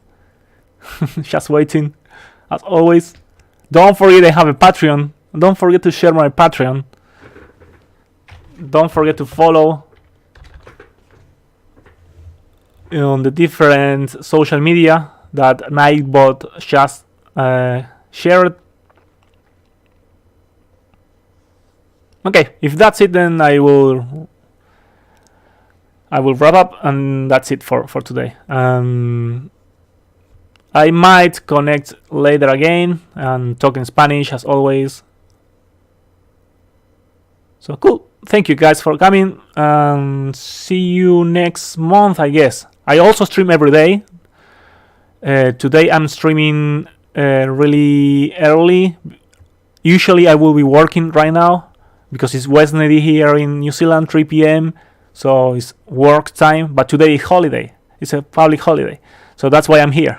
Just waiting, as always. Don't forget I have a Patreon. Don't forget to share my Patreon. Don't forget to follow on the different social media that Nightbot just shared. Okay, if that's it, then I will wrap up, and that's it for today. I might connect later again and talk in Spanish as always. So cool. Thank you guys for coming, and see you next month, I guess. I also stream every day. Today I'm streaming really early. Usually I will be working right now because it's Wednesday here in New Zealand, 3 p.m. So it's work time, but today is holiday. It's a public holiday, so that's why I'm here.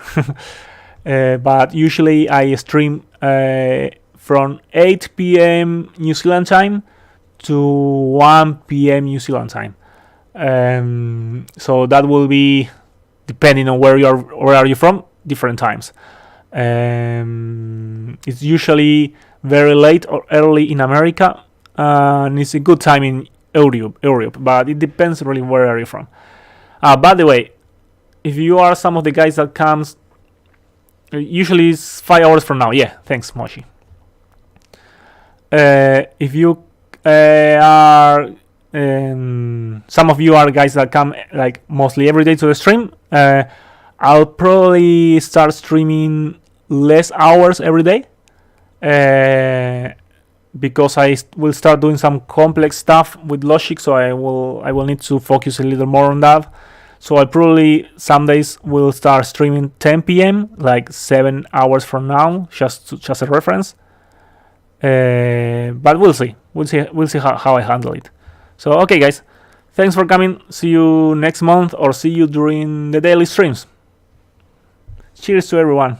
But usually I stream from 8 p.m. New Zealand time to 1 p.m. New Zealand time. So that will be depending on where are you from, different times. It's usually very late or early in America, and it's a good time in Europe, but it depends really where are you from. By the way, if you are some of the guys that comes, usually it's 5 hours from now. Yeah, thanks, Moshi. If you are some of you are guys that come like mostly every day to the stream, I'll probably start streaming less hours every day, because I will start doing some complex stuff with Logic, so I will need to focus a little more on that. So I probably some days will start streaming 10 p.m. like 7 hours from now, just a reference. But we'll see how I handle it. So okay, guys, thanks for coming. See you next month, or see you during the daily streams. Cheers to everyone.